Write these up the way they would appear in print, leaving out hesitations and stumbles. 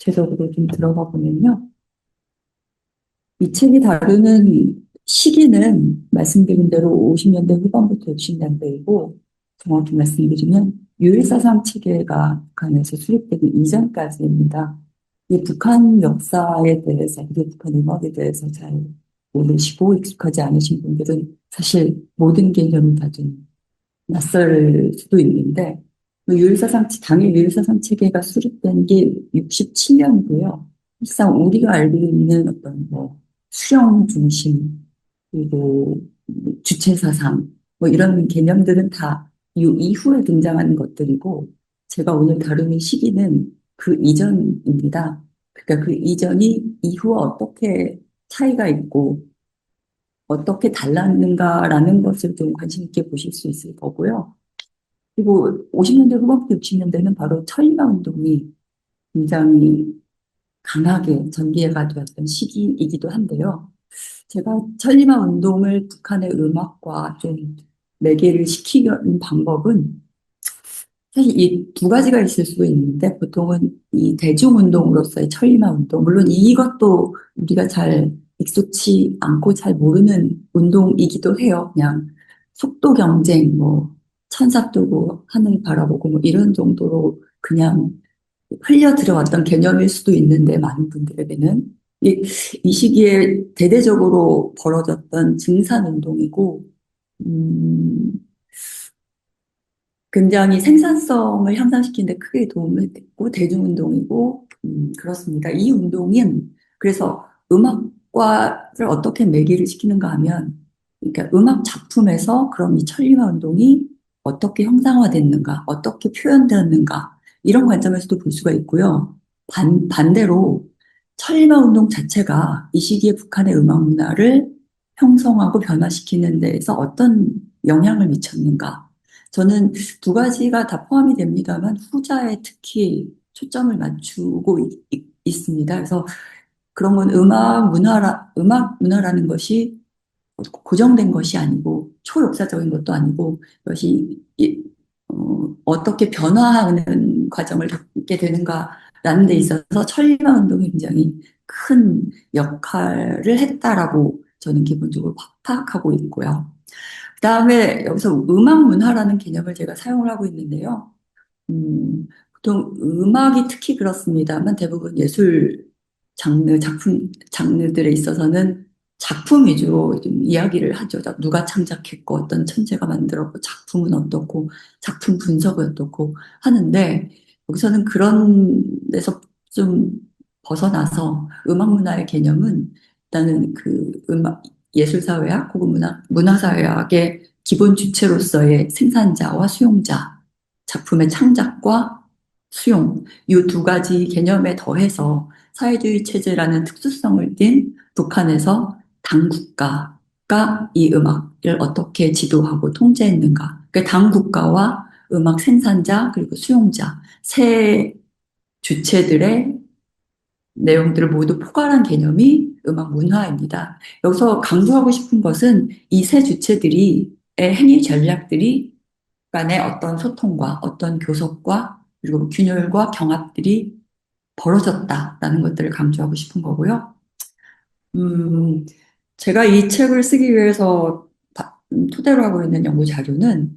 구체적으로 좀 들어가 보면요. 이 책이 다루는 시기는 말씀드린 대로 50년대 후반부터 60년대이고, 정확히 말씀드리면 유일사상 체계가 북한에서 수립되기 이전까지입니다. 이 북한 역사에 대해서, 그리고 북한 음악에 대해서 잘 모르시고 익숙하지 않으신 분들은 사실 모든 개념이 다 좀 낯설 수도 있는데, 당일 유일사상 체계가 수립된 게 67년이고요. 실상 우리가 알고 있는 어떤 뭐 수령 중심, 그리고 주체 사상, 뭐 이런 개념들은 다 이 이후에 등장하는 것들이고, 제가 오늘 다루는 시기는 그 이전입니다. 그러니까 그 이전이 이후와 어떻게 차이가 있고, 어떻게 달랐는가라는 것을 좀 관심 있게 보실 수 있을 거고요. 그리고 50년대 후반부터 60년대는 바로 철마 운동이 굉장히 강하게 전개가 되었던 시기이기도 한데요. 제가 천리마 운동을 북한의 음악과 좀 매개를 시키는 방법은 사실 이 두 가지가 있을 수 있는데, 보통은 이 대중운동으로서의 천리마 운동, 물론 이것도 우리가 잘 익숙치 않고 잘 모르는 운동이기도 해요. 그냥 속도 경쟁, 뭐 천사 뜨고 하늘 바라보고 뭐 이런 정도로 그냥 흘려 들어왔던 개념일 수도 있는데, 많은 분들에게는 이 시기에 대대적으로 벌어졌던 증산운동이고, 음, 굉장히 생산성을 향상시키는 데 크게 도움을 됐고, 대중운동이고, 그렇습니다. 이 운동은 그래서 음악과를 어떻게 매개를 시키는가 하면, 그러니까 음악 작품에서 그럼 이 천리마 운동이 어떻게 형상화됐는가, 어떻게 표현되었는가, 이런 관점에서도 볼 수가 있고요. 반대로 천리마 운동 자체가 이 시기에 북한의 음악 문화를 형성하고 변화시키는 데에서 어떤 영향을 미쳤는가. 저는 두 가지가 다 포함이 됩니다만 후자에 특히 초점을 맞추고 있습니다. 그래서 그런 건 음악 문화라는 것이 고정된 것이 아니고 초역사적인 것도 아니고, 이것이 어떻게 변화하는 과정을 겪게 되는가라는 데 있어서 천리마 운동이 굉장히 큰 역할을 했다라고 저는 기본적으로 파악하고 있고요. 그다음에 여기서 음악 문화라는 개념을 제가 사용을 하고 있는데요. 보통 음악이 특히 그렇습니다만 대부분 예술 작품 장르들에 있어서는 작품 위주로 좀 이야기를 하죠. 누가 창작했고 어떤 천재가 만들었고 작품은 어떻고 작품 분석은 어떻고 하는데, 여기서는 그런 데서 좀 벗어나서 음악 문화의 개념은 일단은 그 음악 예술사회학 혹은 문화사회학의 기본 주체로서의 생산자와 수용자, 작품의 창작과 수용, 이 두 가지 개념에 더해서 사회주의 체제라는 특수성을 띤 북한에서 당국가가 이 음악을 어떻게 지도하고 통제했는가. 그러니까 당국가와 음악 생산자 그리고 수용자 세 주체들의 내용들을 모두 포괄한 개념이 음악 문화입니다. 여기서 강조하고 싶은 것은 이 세 주체들이 의 행위 전략들이 간의 어떤 소통과 어떤 교섭과 그리고 균열과 경합들이 벌어졌다라는 것들을 강조하고 싶은 거고요. 음, 제가 이 책을 쓰기 위해서 토대로 하고 있는 연구 자료는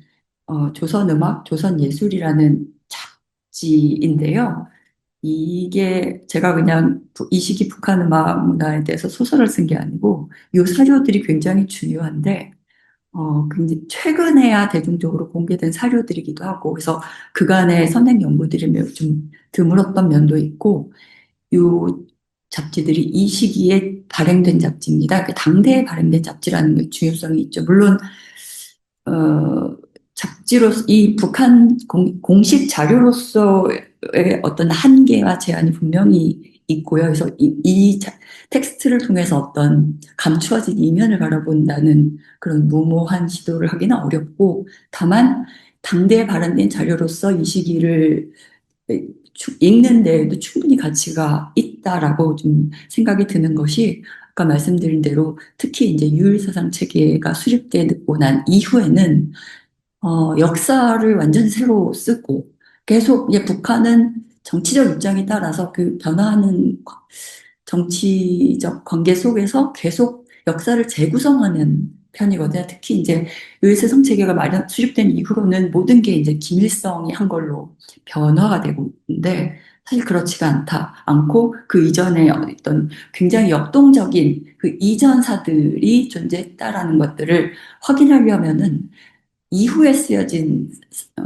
조선음악, 조선예술이라는 잡지인데요. 이게 제가 그냥 이 시기 북한 음악 문화에 대해서 소설을 쓴 게 아니고, 이 사료들이 굉장히 중요한데, 굉장히 최근에야 대중적으로 공개된 사료들이기도 하고, 그래서 그간의 선행 연구들이 매우 좀 드물었던 면도 있고, 이 잡지들이 이 시기에 발행된 잡지입니다. 그 당대에 발행된 잡지라는 게 중요성이 있죠. 물론 잡지로 이 북한 공식 자료로서의 어떤 한계와 제한이 분명히 있고요. 그래서 텍스트를 통해서 어떤 감추어진 이면을 바라본다는 그런 무모한 시도를 하기는 어렵고, 다만 당대에 발행된 자료로서 이 시기를 읽는 데에도 충분히 가치가 있다라고 좀 생각이 드는 것이, 아까 말씀드린 대로 특히 이제 유일사상 체계가 수립되고 난 이후에는 역사를 완전 새로 쓰고 계속, 북한은 정치적 입장에 따라서 그 변화하는 정치적 관계 속에서 계속 역사를 재구성하는 편이거든요. 특히 이제 의세성 체계가 수립된 이후로는 모든 게 이제 김일성이 한 걸로 변화가 되고 있는데 사실 그렇지가 않고 그 이전에 어떤 굉장히 역동적인 그 이전사들이 존재했다라는 것들을 확인하려면은 이후에 쓰여진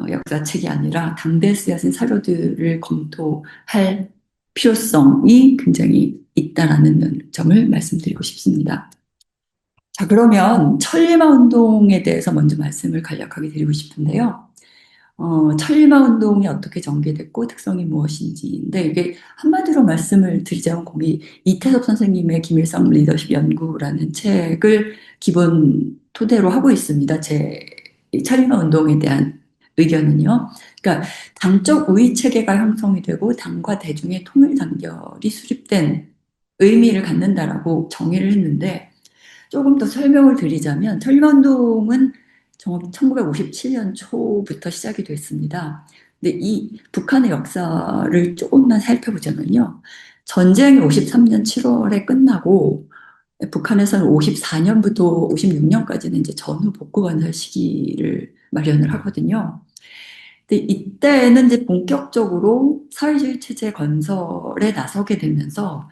역사책이 아니라 당대에 쓰여진 사료들을 검토할 필요성이 굉장히 있다라는 점을 말씀드리고 싶습니다. 자, 그러면 천리마 운동에 대해서 먼저 말씀을 간략하게 드리고 싶은데요. 천리마 운동이 어떻게 전개됐고 특성이 무엇인지인데 이게 한마디로 말씀을 드리자면 거기 이태섭 선생님의 김일성 리더십 연구라는 책을 기본 토대로 하고 있습니다. 이 천리마 운동에 대한 의견은요. 그러니까 당적 우위 체계가 형성이 되고 당과 대중의 통일 단결이 수립된 의미를 갖는다라고 정의를 했는데 조금 더 설명을 드리자면 천리만동은 정확히 1957년 초부터 시작이 됐습니다. 근데 이 북한의 역사를 조금만 살펴보자면요. 전쟁이 53년 7월에 끝나고 북한에서는 54년부터 56년까지는 이제 전후 복구관할 시기를 마련을 하거든요. 근데 이때는 이제 본격적으로 사회주의 체제 건설에 나서게 되면서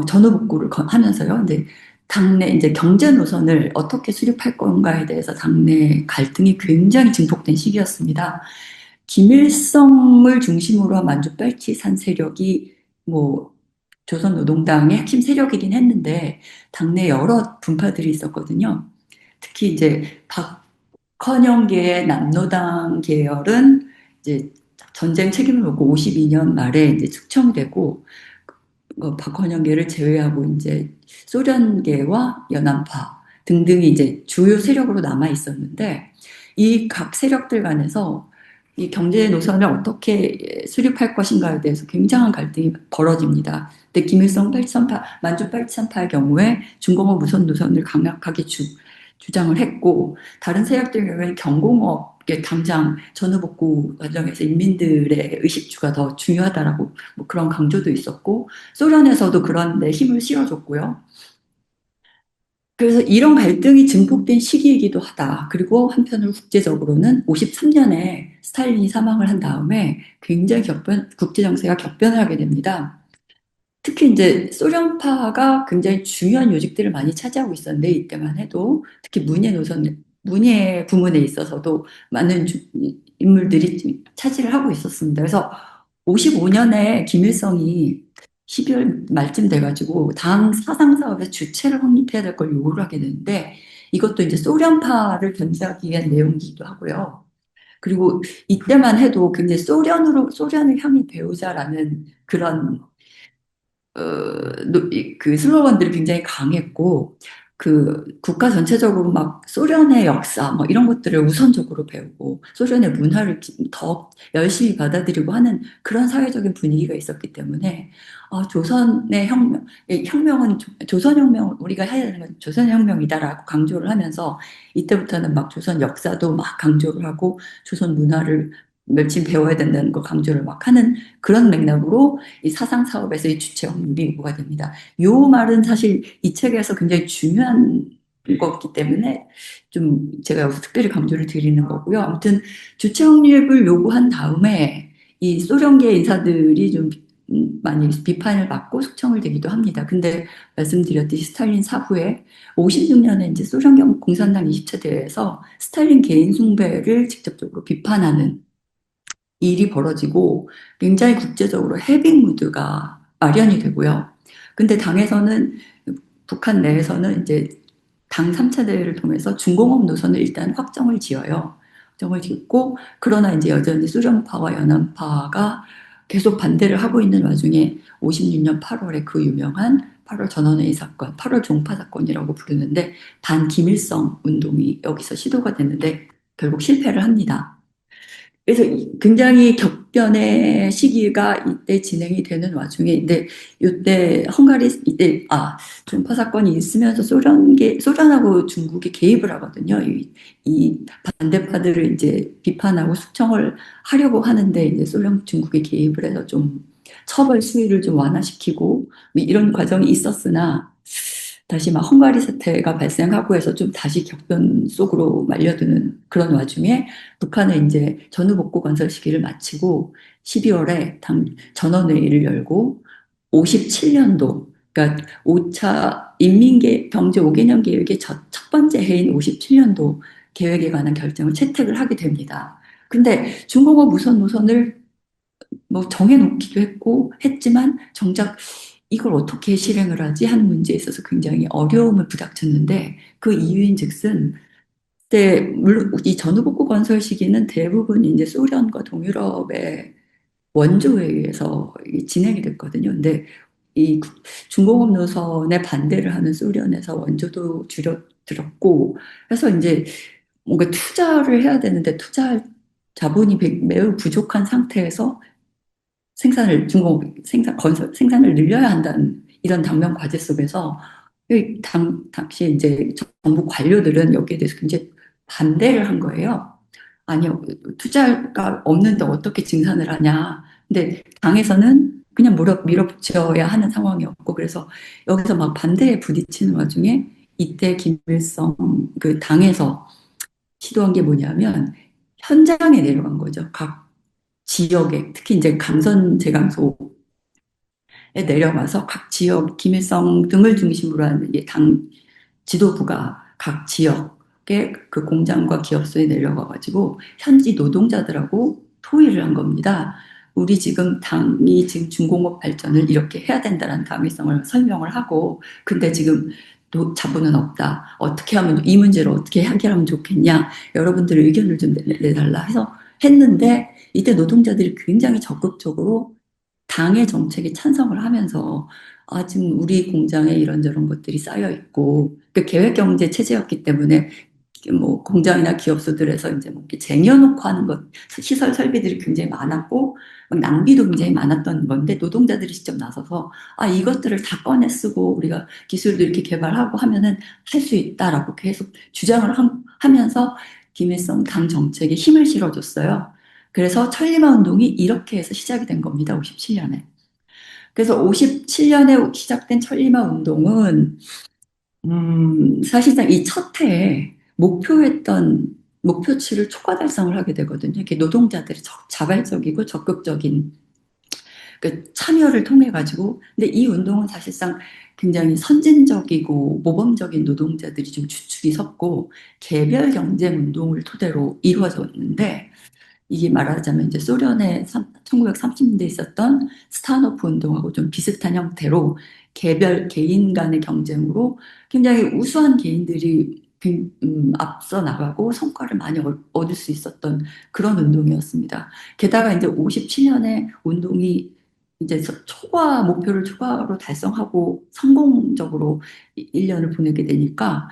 전후복구를 하면서요. 근데 당내 이제 경제 노선을 어떻게 수립할 건가에 대해서 당내 갈등이 굉장히 증폭된 시기였습니다. 김일성을 중심으로 한 만주빨치산 세력이 뭐 조선노동당의 핵심 세력이긴 했는데 당내 여러 분파들이 있었거든요. 특히 이제 박헌영계의 남노당 계열은 이제 전쟁 책임을 묻고 52년 말에 이제 숙청되고 박헌영계를 제외하고 이제 소련계와 연안파 등등이 이제 주요 세력으로 남아 있었는데 이 각 세력들 간에서 이 경제 노선을 어떻게 수립할 것인가에 대해서 굉장한 갈등이 벌어집니다. 근데 김일성 838, 만주 838의 경우에 중공업 무선 노선을 강력하게 주장을 했고 다른 세력들 경우에는 경공업계 당장 전후복구 과정에서 인민들의 의식주가 더 중요하다라고 뭐 그런 강조도 있었고 소련에서도 그런 데 힘을 실어줬고요. 그래서 이런 갈등이 증폭된 시기이기도 하다. 그리고 한편으로 국제적으로는 53년에 스탈린이 사망을 한 다음에 굉장히 국제 정세가 격변을 하게 됩니다. 특히 이제 소련파가 굉장히 중요한 요직들을 많이 차지하고 있었는데 이때만 해도 특히 문예 부문에 있어서도 많은 인물들이 차지를 하고 있었습니다. 그래서 55년에 김일성이 12월 말쯤 돼가지고 당 사상 사업의 주체를 확립해야 될 걸 요구를 하게 되는데 이것도 이제 소련파를 견제하기 위한 내용이기도 하고요. 그리고 이때만 해도 굉장히 소련을 향해 배우자라는 그런 그 슬로건들이 굉장히 강했고, 그 국가 전체적으로 막 소련의 역사 뭐 이런 것들을 우선적으로 배우고 소련의 문화를 더 열심히 받아들이고 하는 그런 사회적인 분위기가 있었기 때문에 조선의 혁명은 조선혁명 우리가 해야 되는 건 조선혁명이다라고 강조를 하면서 이때부터는 막 조선 역사도 막 강조를 하고 조선 문화를 멸치 배워야 된다는 거 강조를 막 하는 그런 맥락으로 이 사상 사업에서의 주체 확립이 요구가 됩니다. 요 말은 사실 이 책에서 굉장히 중요한 거기 때문에 좀 제가 여기서 특별히 강조를 드리는 거고요. 아무튼 주체 확립을 요구한 다음에 이 소련계 인사들이 좀 많이 비판을 받고 숙청을 되기도 합니다. 근데 말씀드렸듯이 스탈린 사후에 56년에 이제 소련 공산당 20차 대회에서 스탈린 개인 숭배를 직접적으로 비판하는 일이 벌어지고 굉장히 국제적으로 해빙 무드가 마련이 되고요. 근데 당에서는 북한 내에서는 이제 당 3차 대회를 통해서 중공업 노선을 일단 확정을 지어요. 확정을 짓고 그러나 이제 여전히 수령파와 연안파가 계속 반대를 하고 있는 와중에 56년 8월에 그 유명한 8월 전원회의 사건, 8월 종파 사건이라고 부르는데 반기밀성 운동이 여기서 시도가 됐는데 결국 실패를 합니다. 그래서 굉장히 급변의 시기가 이때 진행이 되는 와중에, 근데 이때 헝가리, 이때, 종파 사건이 있으면서 소련하고 중국이 개입을 하거든요. 이 반대파들을 이제 비판하고 숙청을 하려고 하는데, 이제 소련, 중국이 개입을 해서 좀 처벌 수위를 좀 완화시키고, 뭐 이런 과정이 있었으나, 다시 막 헝가리 사태가 발생하고 해서 좀 다시 격변 속으로 말려드는 그런 와중에 북한은 이제 전후복구 건설 시기를 마치고 12월에 당 전원회의를 열고 57년도, 그러니까 5차 경제 5개년 계획의 첫 번째 해인 57년도 계획에 관한 결정을 채택을 하게 됩니다. 근데 중공업 우선 노선을 뭐 정해놓기도 했지만 정작 이걸 어떻게 실행을 하지 하는 문제에 있어서 굉장히 어려움을 부닥쳤는데, 그 이유인즉슨 그때 물론 이 전후복구 건설 시기는 대부분 이제 소련과 동유럽의 원조에 의해서 진행이 됐거든요. 근데 이 중공업 노선에 반대를 하는 소련에서 원조도 줄여들었고 해서 이제 뭔가 투자를 해야 되는데 투자할 자본이 매우 부족한 상태에서 중공업 생산을 늘려야 한다는 이런 당면 과제 속에서 당시 이제 정부 관료들은 여기에 대해서 굉장히 반대를 한 거예요. 아니요, 투자가 없는데 어떻게 증산을 하냐. 근데 당에서는 그냥 밀어붙여야 하는 상황이었고, 그래서 여기서 막 반대에 부딪히는 와중에 이때 김일성 그 당에서 시도한 게 뭐냐면 현장에 내려간 거죠. 각 지역에, 특히 이제 강선 제강소에 내려가서 각 지역, 김일성 등을 중심으로 하는 당 지도부가 각 지역의 그 공장과 기업소에 내려가가지고 현지 노동자들하고 토의를 한 겁니다. 우리 지금 당이 지금 중공업 발전을 이렇게 해야 된다는 당위성을 설명을 하고, 근데 지금 자본은 없다. 어떻게 하면 이 문제를 어떻게 해결하면 좋겠냐? 여러분들의 의견을 좀 내달라 해서 했는데, 이때 노동자들이 굉장히 적극적으로 당의 정책에 찬성을 하면서 지금 우리 공장에 이런저런 것들이 쌓여 있고 그 계획 경제 체제였기 때문에 뭐 공장이나 기업소들에서 이제 뭐 이렇게 쟁여놓고 하는 것 시설 설비들이 굉장히 많았고 막 낭비도 굉장히 많았던 건데, 노동자들이 직접 나서서 이것들을 다 꺼내 쓰고 우리가 기술도 이렇게 개발하고 하면은 할 수 있다라고 계속 주장을 하면서 김일성 당 정책에 힘을 실어줬어요. 그래서 천리마 운동이 이렇게 해서 시작이 된 겁니다. 57년에. 그래서 57년에 시작된 천리마 운동은 사실상 이 첫 해에 목표했던 목표치를 초과 달성을 하게 되거든요. 이렇게 노동자들이 자발적이고 적극적인 그 참여를 통해 가지고, 근데 이 운동은 사실상 굉장히 선진적이고 모범적인 노동자들이 좀 주축이 섰고 개별 경쟁 운동을 토대로 이루어졌는데, 이게 말하자면 이제 소련의 1930년대에 있었던 스타노프 운동하고 좀 비슷한 형태로 개인 간의 경쟁으로 굉장히 우수한 개인들이 앞서 나가고 성과를 많이 얻을 수 있었던 그런 운동이었습니다. 게다가 이제 57년에 운동이 이제 목표를 초과로 달성하고 성공적으로 1년을 보내게 되니까,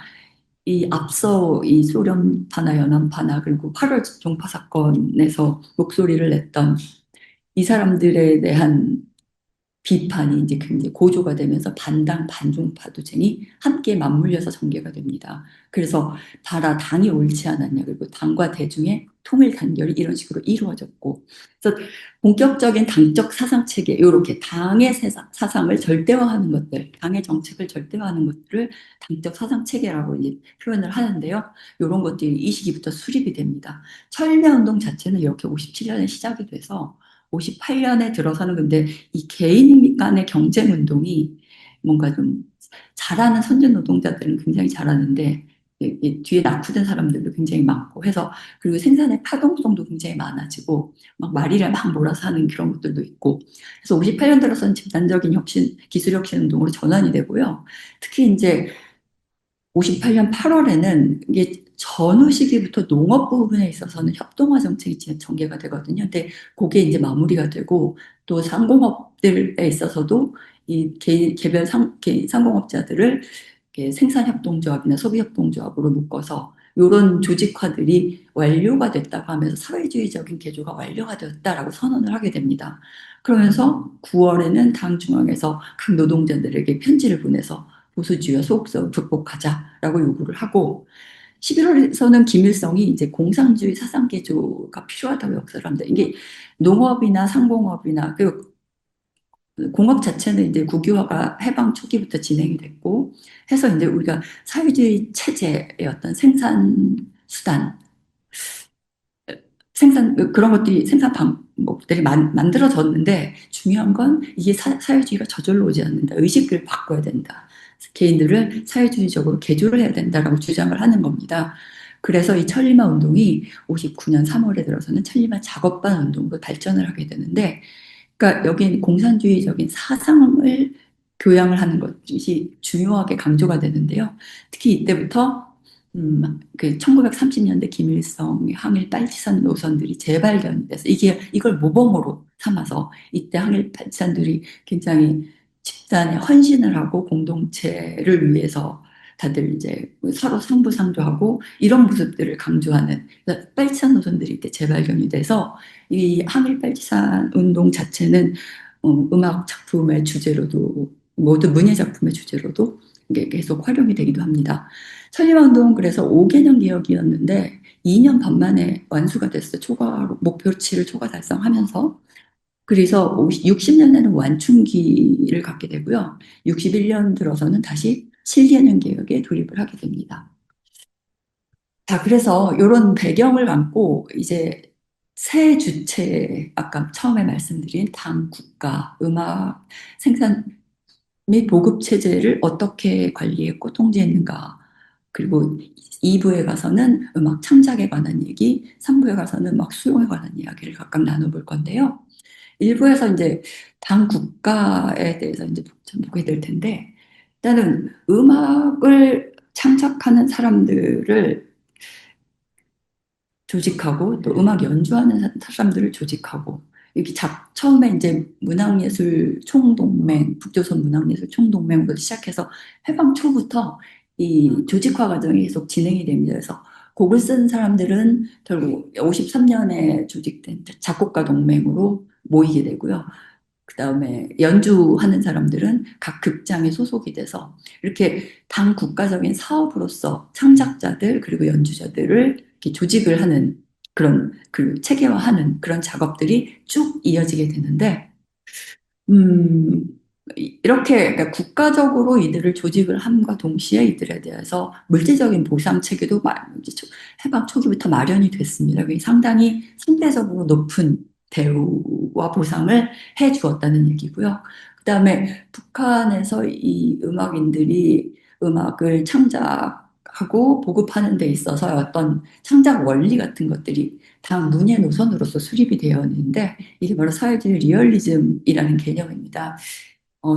이 앞서 이 소련파나 연합파나 그리고 8월 종파 사건에서 목소리를 냈던 이 사람들에 대한 비판이 이제 굉장히 고조가 되면서 반당 반중파 도쟁이 함께 맞물려서 전개가 됩니다. 그래서 봐라, 당이 옳지 않았냐, 그리고 당과 대중의 통일 단결이 이런 식으로 이루어졌고, 그래서 본격적인 당적 사상 체계, 이렇게 당의 사상을 절대화하는 것들, 당의 정책을 절대화하는 것들을 당적 사상 체계라고 이제 표현을 하는데요. 이런 것들이 이 시기부터 수립이 됩니다. 철야 운동 자체는 이렇게 57년에 시작이 돼서 58년에 들어서는, 근데 이 개인 간의 경쟁 운동이 뭔가 좀 잘하는 선진 노동자들은 굉장히 잘하는데 뒤에 낙후된 사람들도 굉장히 많고 해서, 그리고 생산의 파동성도 굉장히 많아지고 막 말이를 막 몰아서 하는 그런 것들도 있고, 그래서 58년 들어서는 집단적인 기술 혁신 운동으로 전환이 되고요. 특히 이제 58년 8월에는 이게 전후 시기부터 농업 부분에 있어서는 협동화 정책이 전개가 되거든요. 근데 그게 이제 마무리가 되고, 또 상공업들에 있어서도 이 개별 상공업자들을 이렇게 생산협동조합이나 소비협동조합으로 묶어서 이런 조직화들이 완료가 됐다고 하면서 사회주의적인 개조가 완료가 되었다라고 선언을 하게 됩니다. 그러면서 9월에는 당 중앙에서 각 노동자들에게 편지를 보내서 보수주의와 소극성을 극복하자라고 요구를 하고 11월에서는 김일성이 이제 공산주의 사상 개조가 필요하다고 역설을 합니다. 이게 농업이나 상공업이나 그 공업 자체는 이제 국유화가 해방 초기부터 진행이 됐고 해서 이제 우리가 사회주의 체제의 어떤 생산 수단, 그런 것들이 생산 방법들이 만들어졌는데 중요한 건 이게 사회주의가 저절로 오지 않는다. 의식을 바꿔야 된다. 개인들을 사회주의적으로 개조를 해야 된다라고 주장을 하는 겁니다. 그래서 이 천리마 운동이 59년 3월에 들어서는 천리마 작업반 운동으로 발전을 하게 되는데 그러니까 여기는 공산주의적인 사상을 교양을 하는 것이 중요하게 강조가 되는데요. 특히 이때부터 그 1930년대 김일성의 항일 빨치산 노선들이 재발견이 돼서 이걸 모범으로 삼아서 이때 항일 빨치산들이 굉장히 집단에 헌신을 하고 공동체를 위해서 다들 이제 서로 상부상조하고 이런 모습들을 강조하는 그러니까 빨치산 노선들이 이때 재발견이 돼서 이 항일 빨치산 운동 자체는 음악 작품의 주제로도 모든 문예 작품의 주제로도 이게 계속 활용이 되기도 합니다. 천리마운동은 그래서 5개년 기억이었는데 2년 반 만에 완수가 됐어요. 목표치를 초과 달성하면서. 그래서 60년에는 완충기를 갖게 되고요. 61년 들어서는 다시 7개년 개혁에 돌입을 하게 됩니다. 자, 그래서 이런 배경을 안고 이제 새 주체, 아까 처음에 말씀드린 당, 국가, 음악, 생산 및 보급 체제를 어떻게 관리했고 통제했는가. 그리고 2부에 가서는 음악 창작에 관한 얘기, 3부에 가서는 음악 수용에 관한 이야기를 각각 나눠볼 건데요. 1부에서 이제 당 국가에 대해서 이제 좀 보게 될 텐데, 일단은 음악을 창작하는 사람들을 조직하고 또 음악 연주하는 사람들을 조직하고 여기 처음에 이제 문학예술 총동맹, 북조선 문학예술 총동맹으로 시작해서 해방 초부터 이 조직화 과정이 계속 진행이 됩니다. 그래서 곡을 쓴 사람들은 결국 53년에 조직된 작곡가 동맹으로 모이게 되고요. 그 다음에 연주하는 사람들은 각 극장에 소속이 돼서 이렇게 당 국가적인 사업으로서 창작자들 그리고 연주자들을 이렇게 조직을 하는 그런 그 체계화하는 그런 작업들이 쭉 이어지게 되는데 음, 이렇게 그러니까 국가적으로 이들을 조직을 함과 동시에 이들에 대해서 물질적인 보상 체계도 해방 초기부터 마련이 됐습니다. 그게 상당히 상대적으로 높은 대우와 보상을 해 주었다는 얘기고요. 그다음에 북한에서 이 음악인들이 음악을 창작하고 보급하는 데 있어서 어떤 창작 원리 같은 것들이 다 문예 노선으로서 수립이 되어 있는데 이게 바로 사회주의 리얼리즘이라는 개념입니다.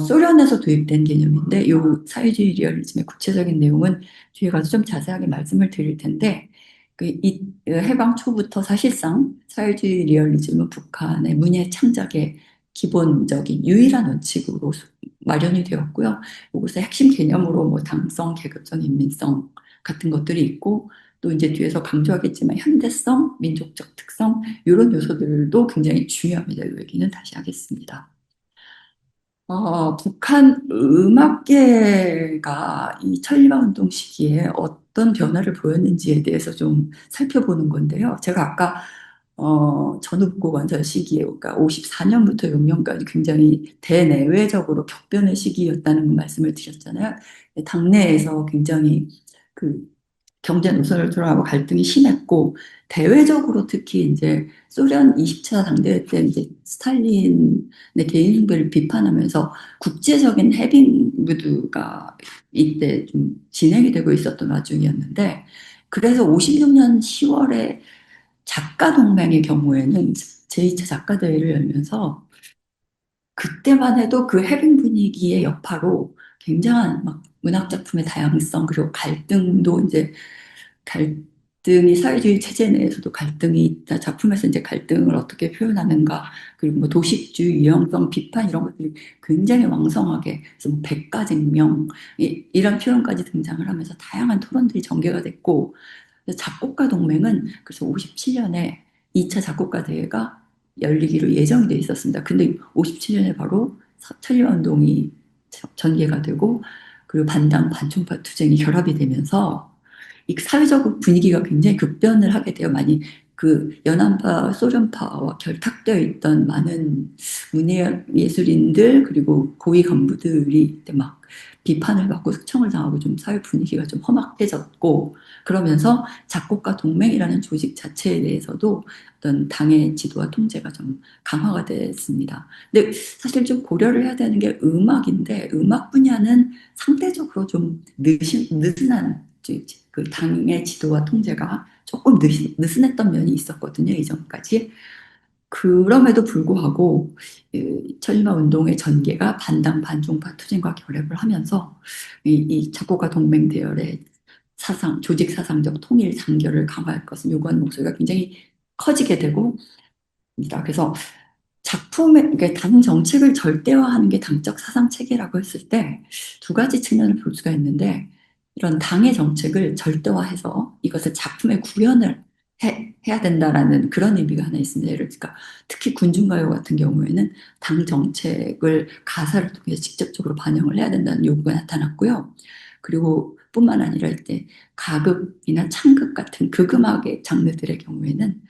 소련에서 도입된 개념인데 이 사회주의 리얼리즘의 구체적인 내용은 뒤에 가서 좀 자세하게 말씀을 드릴 텐데 해방 초부터 사실상 사회주의 리얼리즘은 북한의 문예 창작의 기본적인 유일한 원칙으로 마련이 되었고요. 여기서 핵심 개념으로 뭐 당성, 계급성, 인민성 같은 것들이 있고 또 이제 뒤에서 강조하겠지만 현대성, 민족적 특성 이런 요소들도 굉장히 중요합니다. 이 얘기는 다시 하겠습니다. 북한 음악계가 이 천리마운동 시기에 어떤 변화를 보였는지에 대해서 좀 살펴보는 건데요. 제가 아까 전후국 원전 시기에 그러니까 54년부터 6년까지 굉장히 대내외적으로 격변의 시기였다는 말씀을 드렸잖아요. 당내에서 굉장히 그 경제 노선을 돌아가고 갈등이 심했고 대외적으로 특히 이제 소련 20차 당대회 때 이제 스탈린의 개인 숭배를 비판하면서 국제적인 해빙 무드가 이때 좀 진행이 되고 있었던 와중이었는데 그래서 56년 10월에 작가 동맹의 경우에는 제2차 작가 대회를 열면서 그때만 해도 그 해빙 분위기의 여파로 굉장한 막 문학 작품의 다양성 그리고 갈등도 이제 갈등이 사회주의 체제 내에서도 갈등이 있다. 작품에서 이제 갈등을 어떻게 표현하는가. 그리고 뭐 도식주의, 유형성, 비판 이런 것들이 굉장히 왕성하게 그래서 뭐 백가쟁명 이런 표현까지 등장을 하면서 다양한 토론들이 전개가 됐고 작곡가 동맹은 그래서 57년에 2차 작곡가 대회가 열리기로 예정이 돼 있었습니다. 근데 57년에 바로 천리운동이 전개가 되고 그리고 반당 반중파 투쟁이 결합이 되면서 이 사회적 분위기가 굉장히 급변을 하게 돼요. 많이 그 연안파, 소련파와 결탁되어 있던 많은 문예 예술인들 그리고 고위 간부들이 이때 막 비판을 받고 숙청을 당하고 좀 사회 분위기가 좀 험악해졌고 그러면서 작곡가 동맹이라는 조직 자체에 대해서도 어떤 당의 지도와 통제가 좀 강화가 됐습니다. 근데 사실 좀 고려를 해야 되는 게 음악인데 음악 분야는 상대적으로 좀 느슨한 그 당의 지도와 통제가 조금 느슨했던 면이 있었거든요, 이전까지. 그럼에도 불구하고 천리마 운동의 전개가 반당 반중파 투쟁과 결합을 하면서 이 작곡가 동맹 대열의 사상, 조직 사상적 통일 단결을 강화할 것을 요구하는 목소리가 굉장히 커지게 되고 그래서 작품의 그러니까 당 정책을 절대화하는 게 당적 사상 체계라고 했을 때 두 가지 측면을 볼 수가 있는데 이런 당의 정책을 절대화해서 이것을 작품에 구현을 해야 된다라는 그런 의미가 하나 있습니다. 예를 들니까 특히 군중가요 같은 경우에는 당 정책을 가사를 통해서 직접적으로 반영을 해야 된다는 요구가 나타났고요. 그리고 뿐만 아니라 이때 가극이나 창극 같은 극음악의 장르들의 경우에는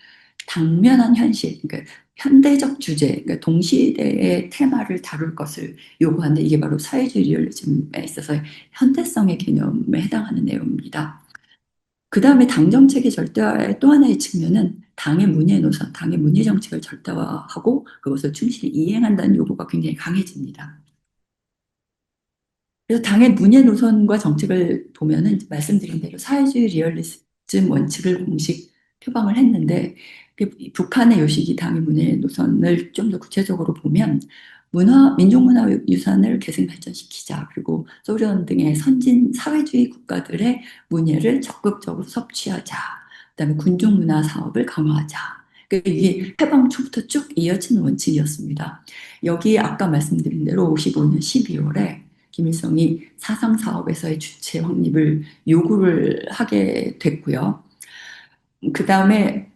당면한 현실, 그러니까 현대적 주제, 그러니까 동시대의 테마를 다룰 것을 요구하는데 이게 바로 사회주의 리얼리즘에 있어서 현대성의 개념에 해당하는 내용입니다. 그 다음에 당 정책의 절대화의 또 하나의 측면은 당의 문예 노선, 당의 문예 정책을 절대화하고 그것을 충실히 이행한다는 요구가 굉장히 강해집니다. 그래서 당의 문예 노선과 정책을 보면은 말씀드린 대로 사회주의 리얼리즘 원칙을 공식 표방을 했는데 북한의 요식이 당의 문예 노선을 좀 더 구체적으로 보면 민족문화 유산을 계승 발전시키자 그리고 소련 등의 선진 사회주의 국가들의 문예를 적극적으로 섭취하자 그다음에 군중문화 사업을 강화하자 이게 해방 초부터 쭉 이어지는 원칙이었습니다. 여기 아까 말씀드린 대로 55년 12월에 김일성이 사상 사업에서의 주체 확립을 요구를 하게 됐고요. 그 다음에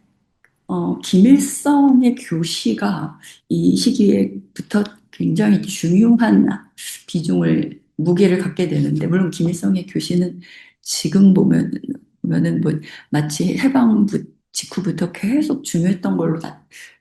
김일성의 교시가 이 시기에부터 굉장히 중요한 무게를 갖게 되는데, 물론 김일성의 교시는 지금 보면은 뭐 마치 직후부터 계속 중요했던 걸로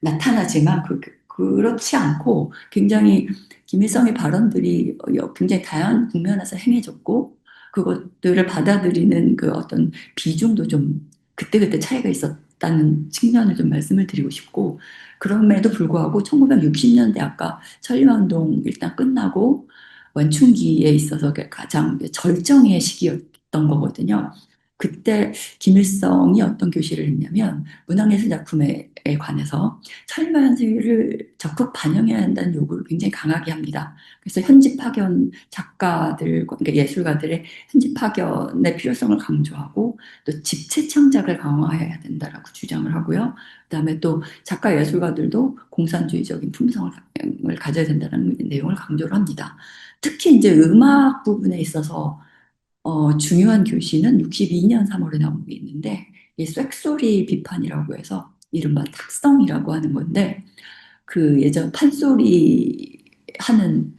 나타나지만, 그렇지 않고 굉장히 김일성의 발언들이 굉장히 다양한 국면에서 행해졌고, 그것들을 받아들이는 그 어떤 비중도 좀 그때그때 차이가 있었다는 측면을 좀 말씀을 드리고 싶고, 그럼에도 불구하고 1960년대 아까 천리마운동 일단 끝나고 원춘기에 있어서 가장 절정의 시기였던 거거든요. 그때 김일성이 어떤 교시를 했냐면 문학예술 작품에 관해서 천리마 현실을 적극 반영해야 한다는 요구를 굉장히 강하게 합니다. 그래서 현지 파견 작가들, 그러니까 예술가들의 현지 파견의 필요성을 강조하고 또 집체 창작을 강화해야 된다라고 주장을 하고요. 그다음에 또 작가 예술가들도 공산주의적인 품성을 가져야 된다는 내용을 강조를 합니다. 특히 이제 음악 부분에 있어서 중요한 교시는 62년 3월에 나온 게 있는데 이 쇳소리 비판이라고 해서 이른바 탁성이라고 하는 건데 그 예전 판소리 하는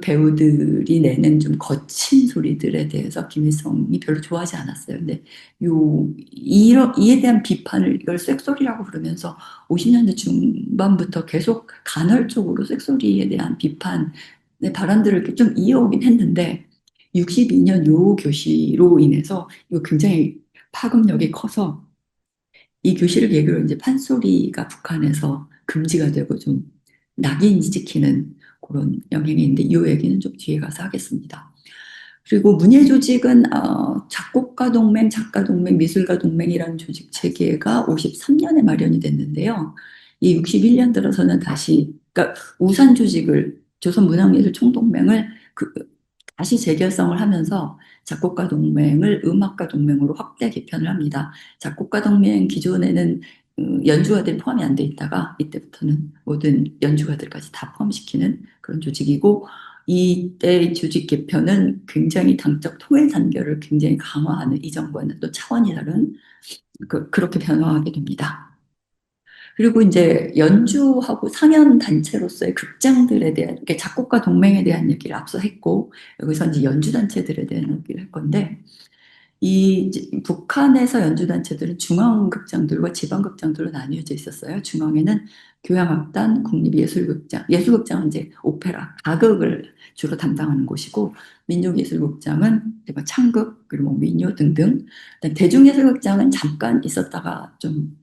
배우들이 내는 좀 거친 소리들에 대해서 김일성이 별로 좋아하지 않았어요. 근데 이에 대한 비판을 이걸 쇳소리라고 부르면서 50년대 중반부터 계속 간헐적으로 쇳소리에 대한 비판의 발언들을 이렇게 좀 이어오긴 했는데 62년 요 교시로 인해서 이거 굉장히 파급력이 커서 이 교실을 계기로 이제 판소리가 북한에서 금지가 되고 좀 낙인이 찍히는 그런 영향이 있는데 이 얘기는 좀 뒤에 가서 하겠습니다. 그리고 문예 조직은 작곡가 동맹, 작가 동맹, 미술가 동맹이라는 조직 체계가 53년에 마련이 됐는데요. 이 61년 들어서는 다시 그러니까 우산 조직을 조선문학예술 총동맹을 다시 재결성을 하면서 작곡가 동맹을 음악가 동맹으로 확대 개편을 합니다. 작곡가 동맹 기존에는 연주가들이 포함이 안 돼 있다가 이때부터는 모든 연주가들까지 다 포함시키는 그런 조직이고 이때 조직 개편은 굉장히 당적 통일 단결을 굉장히 강화하는 이전과는 또 차원이 다른 그렇게 변화하게 됩니다. 그리고 이제 연주하고 상연 단체로서의 극장들에 대한, 이렇게 작곡가 동맹에 대한 얘기를 앞서 했고, 여기서 이제 연주 단체들에 대한 얘기를 할 건데, 북한에서 연주단체들은 중앙극장들과 지방극장들로 나뉘어져 있었어요. 중앙에는 교향악단, 국립예술극장, 예술극장은 이제 오페라, 가극을 주로 담당하는 곳이고, 민족예술극장은 이제 뭐 창극, 그리고 뭐 민요 등등. 대중예술극장은 잠깐 있었다가 좀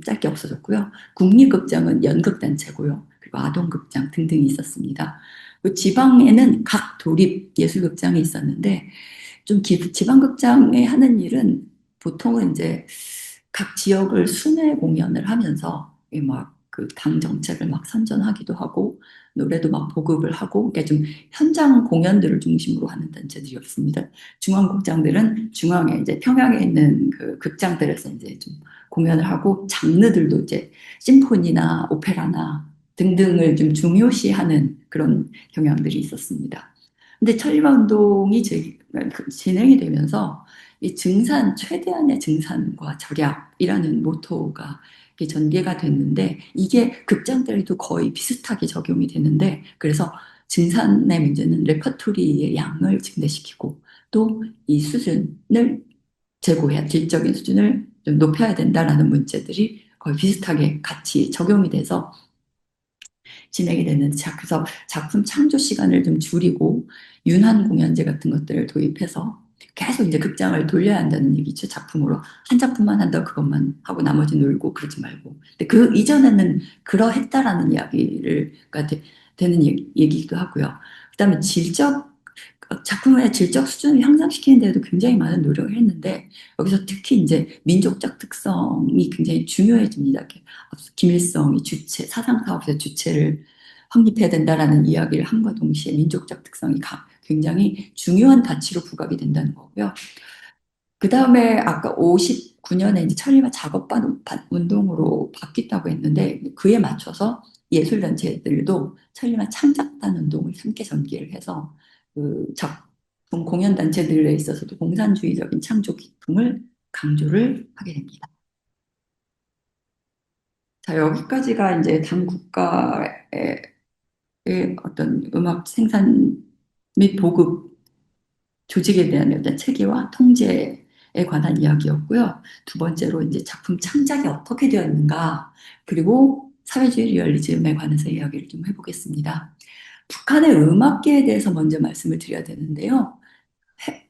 짧게 없어졌고요. 국립극장은 연극단체고요. 그리고 아동극장 등등이 있었습니다. 그 지방에는 각 도립예술극장이 있었는데, 지방극장에 하는 일은 보통은 이제 각 지역을 순회 공연을 하면서 막그 당 정책을 막 선전하기도 하고 노래도 막 보급을 하고 그러니까 좀 현장 공연들을 중심으로 하는 단체들이었습니다. 중앙극장들은 중앙에 이제 평양에 있는 그 극장들에서 이제 좀 공연을 하고 장르들도 이제 심포니나 오페라나 등등을 좀 중요시하는 그런 경향들이 있었습니다. 근데 천리마 운동이 진행이 되면서 이 최대한의 증산과 절약이라는 모토가 이렇게 전개가 됐는데 이게 극장들에도 거의 비슷하게 적용이 되는데 그래서 증산의 문제는 레퍼토리의 양을 증대시키고 또 이 수준을 질적인 수준을 좀 높여야 된다라는 문제들이 거의 비슷하게 같이 적용이 돼서 진행이 됐는데 그래서 작품 창조 시간을 좀 줄이고 윤환 공연제 같은 것들을 도입해서 계속 이제 극장을 돌려야 한다는 얘기죠. 작품으로 한 작품만 한다고 그것만 하고 나머지 놀고 그러지 말고. 근데 그 이전에는 그러했다라는 이야기가 되는 얘기기도 하고요. 그다음에 작품의 질적 수준을 향상시키는 데에도 굉장히 많은 노력을 했는데 여기서 특히 이제 민족적 특성이 굉장히 중요해집니다. 김일성이 사상 사업에서 주체를 확립해야 된다라는 이야기를 함과 동시에 민족적 특성이 굉장히 중요한 가치로 부각이 된다는 거고요. 그 다음에 아까 59년에 이제 천리마 작업반 운동으로 바뀌었다고 했는데 그에 맞춰서 예술단체들도 천리마 창작단 운동을 함께 전개를 해서 그 작품 공연단체들에 있어서도 공산주의적인 창조 기풍을 강조를 하게 됩니다. 자, 여기까지가 이제 당 국가의 어떤 음악 생산 및 보급 조직에 대한 어떤 체계와 통제에 관한 이야기였고요. 두 번째로 이제 작품 창작이 어떻게 되었는가, 그리고 사회주의 리얼리즘에 관해서 이야기를 좀 해보겠습니다. 북한의 음악계에 대해서 먼저 말씀을 드려야 되는데요.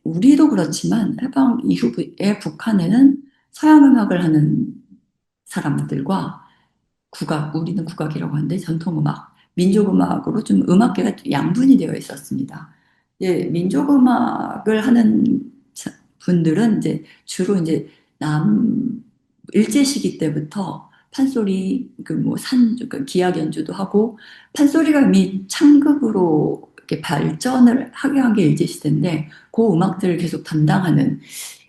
우리도 그렇지만 해방 이후에 북한에는 서양 음악을 하는 사람들과 우리는 국악이라고 하는데 전통음악, 민족음악으로 좀 음악계가 양분이 되어 있었습니다. 예, 민족음악을 하는 분들은 이제 주로 이제 일제 시기 때부터 판소리, 기악 연주도 하고, 판소리가 이미 창극으로 이렇게 발전을 하게 한 게 일제 시대인데, 그 음악들을 계속 담당하는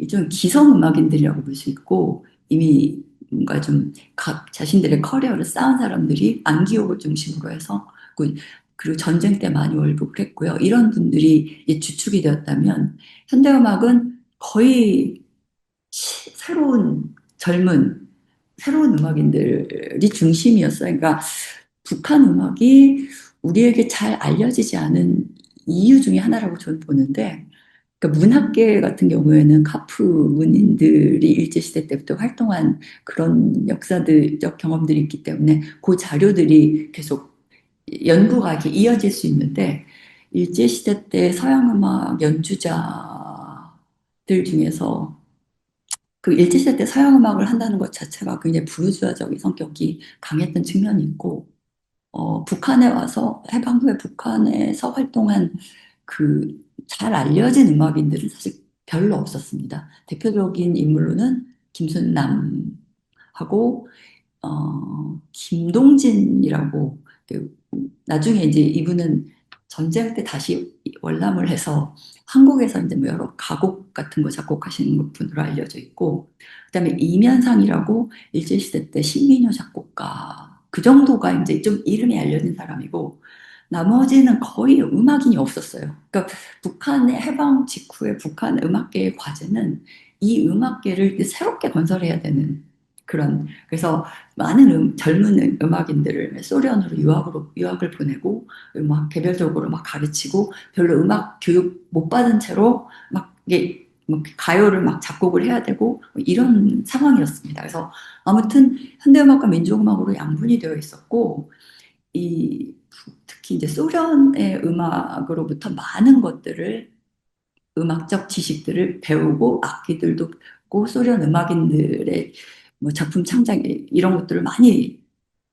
좀 기성 음악인들이라고 볼 수 있고, 이미 뭔가 좀 자신들의 커리어를 쌓은 사람들이 안기옥을 중심으로 해서 그리고 전쟁 때 많이 월북을 했고요. 이런 분들이 주축이 되었다면 현대음악은 거의 젊은 새로운 음악인들이 중심이었어요. 그러니까 북한 음악이 우리에게 잘 알려지지 않은 이유 중에 하나라고 저는 보는데 그러니까 문학계 같은 경우에는 카프 문인들이 일제시대 때부터 활동한 그런 역사적 경험들이 있기 때문에 그 자료들이 계속 연구가 이렇게 이어질 수 있는데 일제시대 때 서양음악 연주자들 중에서 그 일제시대 때 서양음악을 한다는 것 자체가 굉장히 부르주아적인 성격이 강했던 측면이 있고 북한에 와서 해방 후에 북한에서 활동한 그 잘 알려진 음악인들은 사실 별로 없었습니다. 대표적인 인물로는 김순남하고 김동진이라고 나중에 이제 이분은 전쟁 때 다시 월남을 해서 한국에서 이제 뭐 여러 가곡 같은 거 작곡하시는 분으로 알려져 있고 그다음에 이면상이라고 일제시대 때 신민요 작곡가 그 정도가 이제 좀 이름이 알려진 사람이고 나머지는 거의 음악인이 없었어요. 그러니까 북한의 해방 직후에 북한 음악계의 과제는 이 음악계를 새롭게 건설해야 되는 그런, 그래서 많은 젊은 음악인들을 소련으로 유학을 보내고 음악 개별적으로 막 가르치고 별로 음악 교육 못 받은 채로 막 이게 뭐 가요를 막 작곡을 해야 되고 뭐 이런 상황이었습니다. 그래서 아무튼 현대음악과 민족음악으로 양분이 되어 있었고 이 특히 이제 소련의 음악으로부터 많은 것들을 음악적 지식들을 배우고 악기들도 배우고 소련 음악인들의 뭐 작품 창작 이런 것들을 많이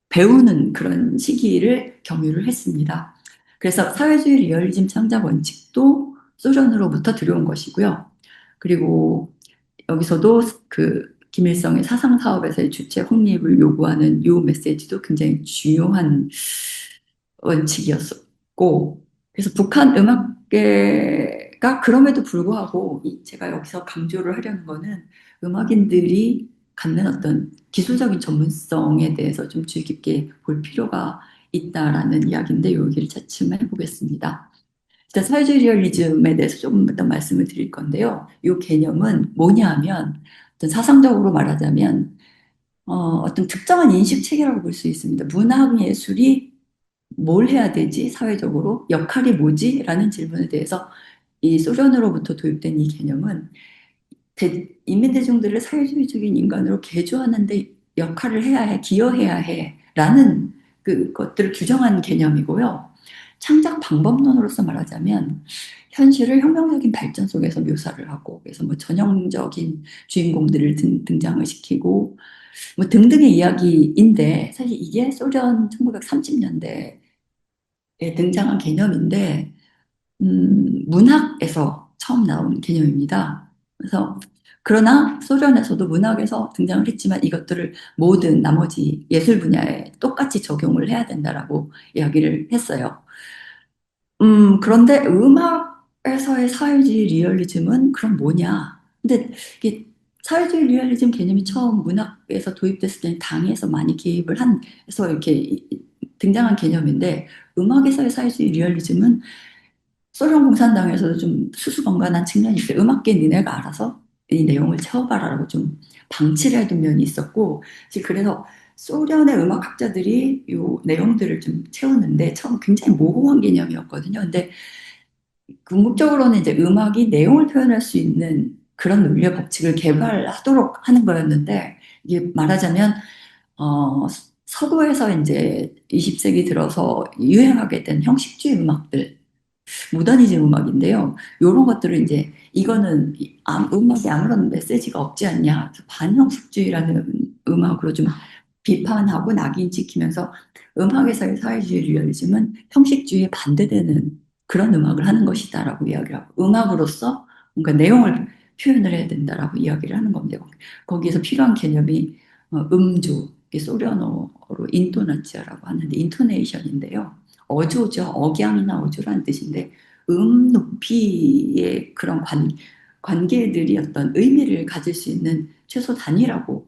배우는 그런 시기를 경유를 했습니다. 그래서 사회주의 리얼리즘 창작 원칙도 소련으로부터 들여온 것이고요. 그리고 여기서도 그 김일성의 사상 사업에서의 주체 확립을 요구하는 요 메시지도 굉장히 중요한 원칙이었고, 그래서 북한 음악계가 그럼에도 불구하고 제가 여기서 강조를 하려는 거는 음악인들이 갖는 어떤 기술적인 전문성에 대해서 좀 주의 깊게 볼 필요가 있다라는 이야기인데 여기를 차츰 해보겠습니다. 일단 사회주의 리얼리즘에 대해서 조금 더 말씀을 드릴 건데요. 이 개념은 뭐냐 하면 어떤 사상적으로 말하자면 어떤 특정한 인식 체계라고 볼 수 있습니다. 문학 예술이 뭘 해야 되지? 사회적으로 역할이 뭐지? 라는 질문에 대해서 이 소련으로부터 도입된 이 개념은 인민 대중들을 사회주의적인 인간으로 개조하는데 역할을 해야 해, 기여해야 해 라는 그것들을 규정한 개념이고요. 창작 방법론으로서 말하자면 현실을 혁명적인 발전 속에서 묘사를 하고 그래서 뭐 전형적인 주인공들을 등장을 시키고 뭐 등등의 이야기인데 사실 이게 소련 1930년대에 등장한 개념인데 문학에서 처음 나온 개념입니다. 그래서 그러나 소련에서도 문학에서 등장을 했지만 이것들을 모든 나머지 예술 분야에 똑같이 적용을 해야 된다라고 이야기를 했어요. 그런데 음악에서의 사회주의 리얼리즘은 그럼 뭐냐? 근데 이게 사회주의 리얼리즘 개념이 처음 문학에서 도입됐을 때는 당에서 많이 개입을 해서 이렇게 등장한 개념인데 음악에서의 사회주의 리얼리즘은 소련 공산당에서도 좀 수수방관한 측면이 있어요. 음악계 니네가 알아서 이 내용을 채워봐라라고 좀 방치를 해둔 면이 있었고, 그래서 소련의 음악학자들이 이 내용들을 좀 채우는데 처음 굉장히 모호한 개념이었거든요. 근데 궁극적으로는 이제 음악이 내용을 표현할 수 있는 그런 논리의 법칙을 개발하도록 하는 거였는데, 이게 말하자면, 어, 서구에서 이제 20세기 들어서 유행하게 된 형식주의 음악들, 모더니즘 음악인데요. 이런 것들을 이제 이거는 음악에 아무런 메시지가 없지 않냐. 반형식주의라는 음악으로 좀 비판하고 낙인 찍히면서 음악에서의 사회주의 리얼리즘은 형식주의에 반대되는 그런 음악을 하는 것이다라고 이야기를 하고 음악으로서 뭔가 내용을 표현을 해야 된다라고 이야기를 하는 겁니다. 거기에서 필요한 개념이 음조, 이게 소련어로 인토나치아라고 하는데 인토네이션인데요. 어조죠. 억양이나 어조라는 뜻인데 높이의 그런 관계들이 어떤 의미를 가질 수 있는 최소 단위라고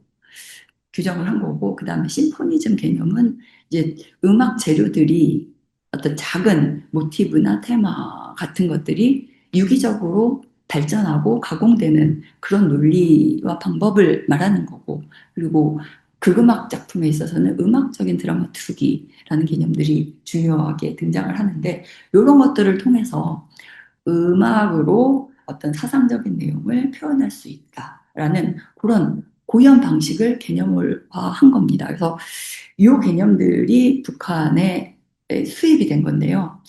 규정을 한 거고, 그 다음에 심포니즘 개념은 이제 음악 재료들이 어떤 작은 모티브나 테마 같은 것들이 유기적으로 발전하고 가공되는 그런 논리와 방법을 말하는 거고, 그리고 극음악 작품에 있어서는 음악적인 드라마투르기라는 개념들이 중요하게 등장을 하는데, 이런 것들을 통해서 음악으로 어떤 사상적인 내용을 표현할 수 있다라는 그런 고유한 방식을 개념화한 겁니다. 그래서 이 개념들이 북한에 수입이 된 건데요.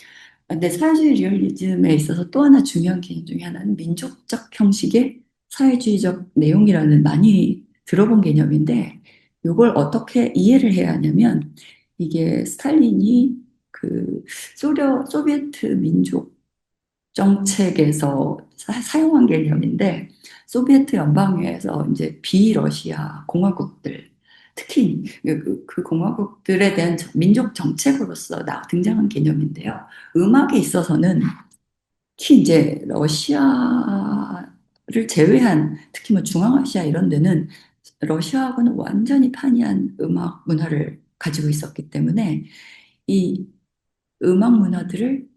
근데 사회주의 리얼리즘에 있어서 또 하나 중요한 개념 중에 하나는 민족적 형식의 사회주의적 내용이라는 많이 들어본 개념인데 이걸 어떻게 이해를 해야 하냐면 이게 스탈린이 그 소비에트 민족 정책에서 사용한 개념인데 소비에트 연방에서 이제 비러시아 공화국들 특히 그 공화국들에 대한 민족 정책으로서 등장한 개념인데요. 음악에 있어서는 특히 이제 러시아를 제외한 특히 뭐 중앙아시아 이런 데는 러시아하고는 완전히 판이한 음악 문화를 가지고 있었기 때문에 이 음악 문화들을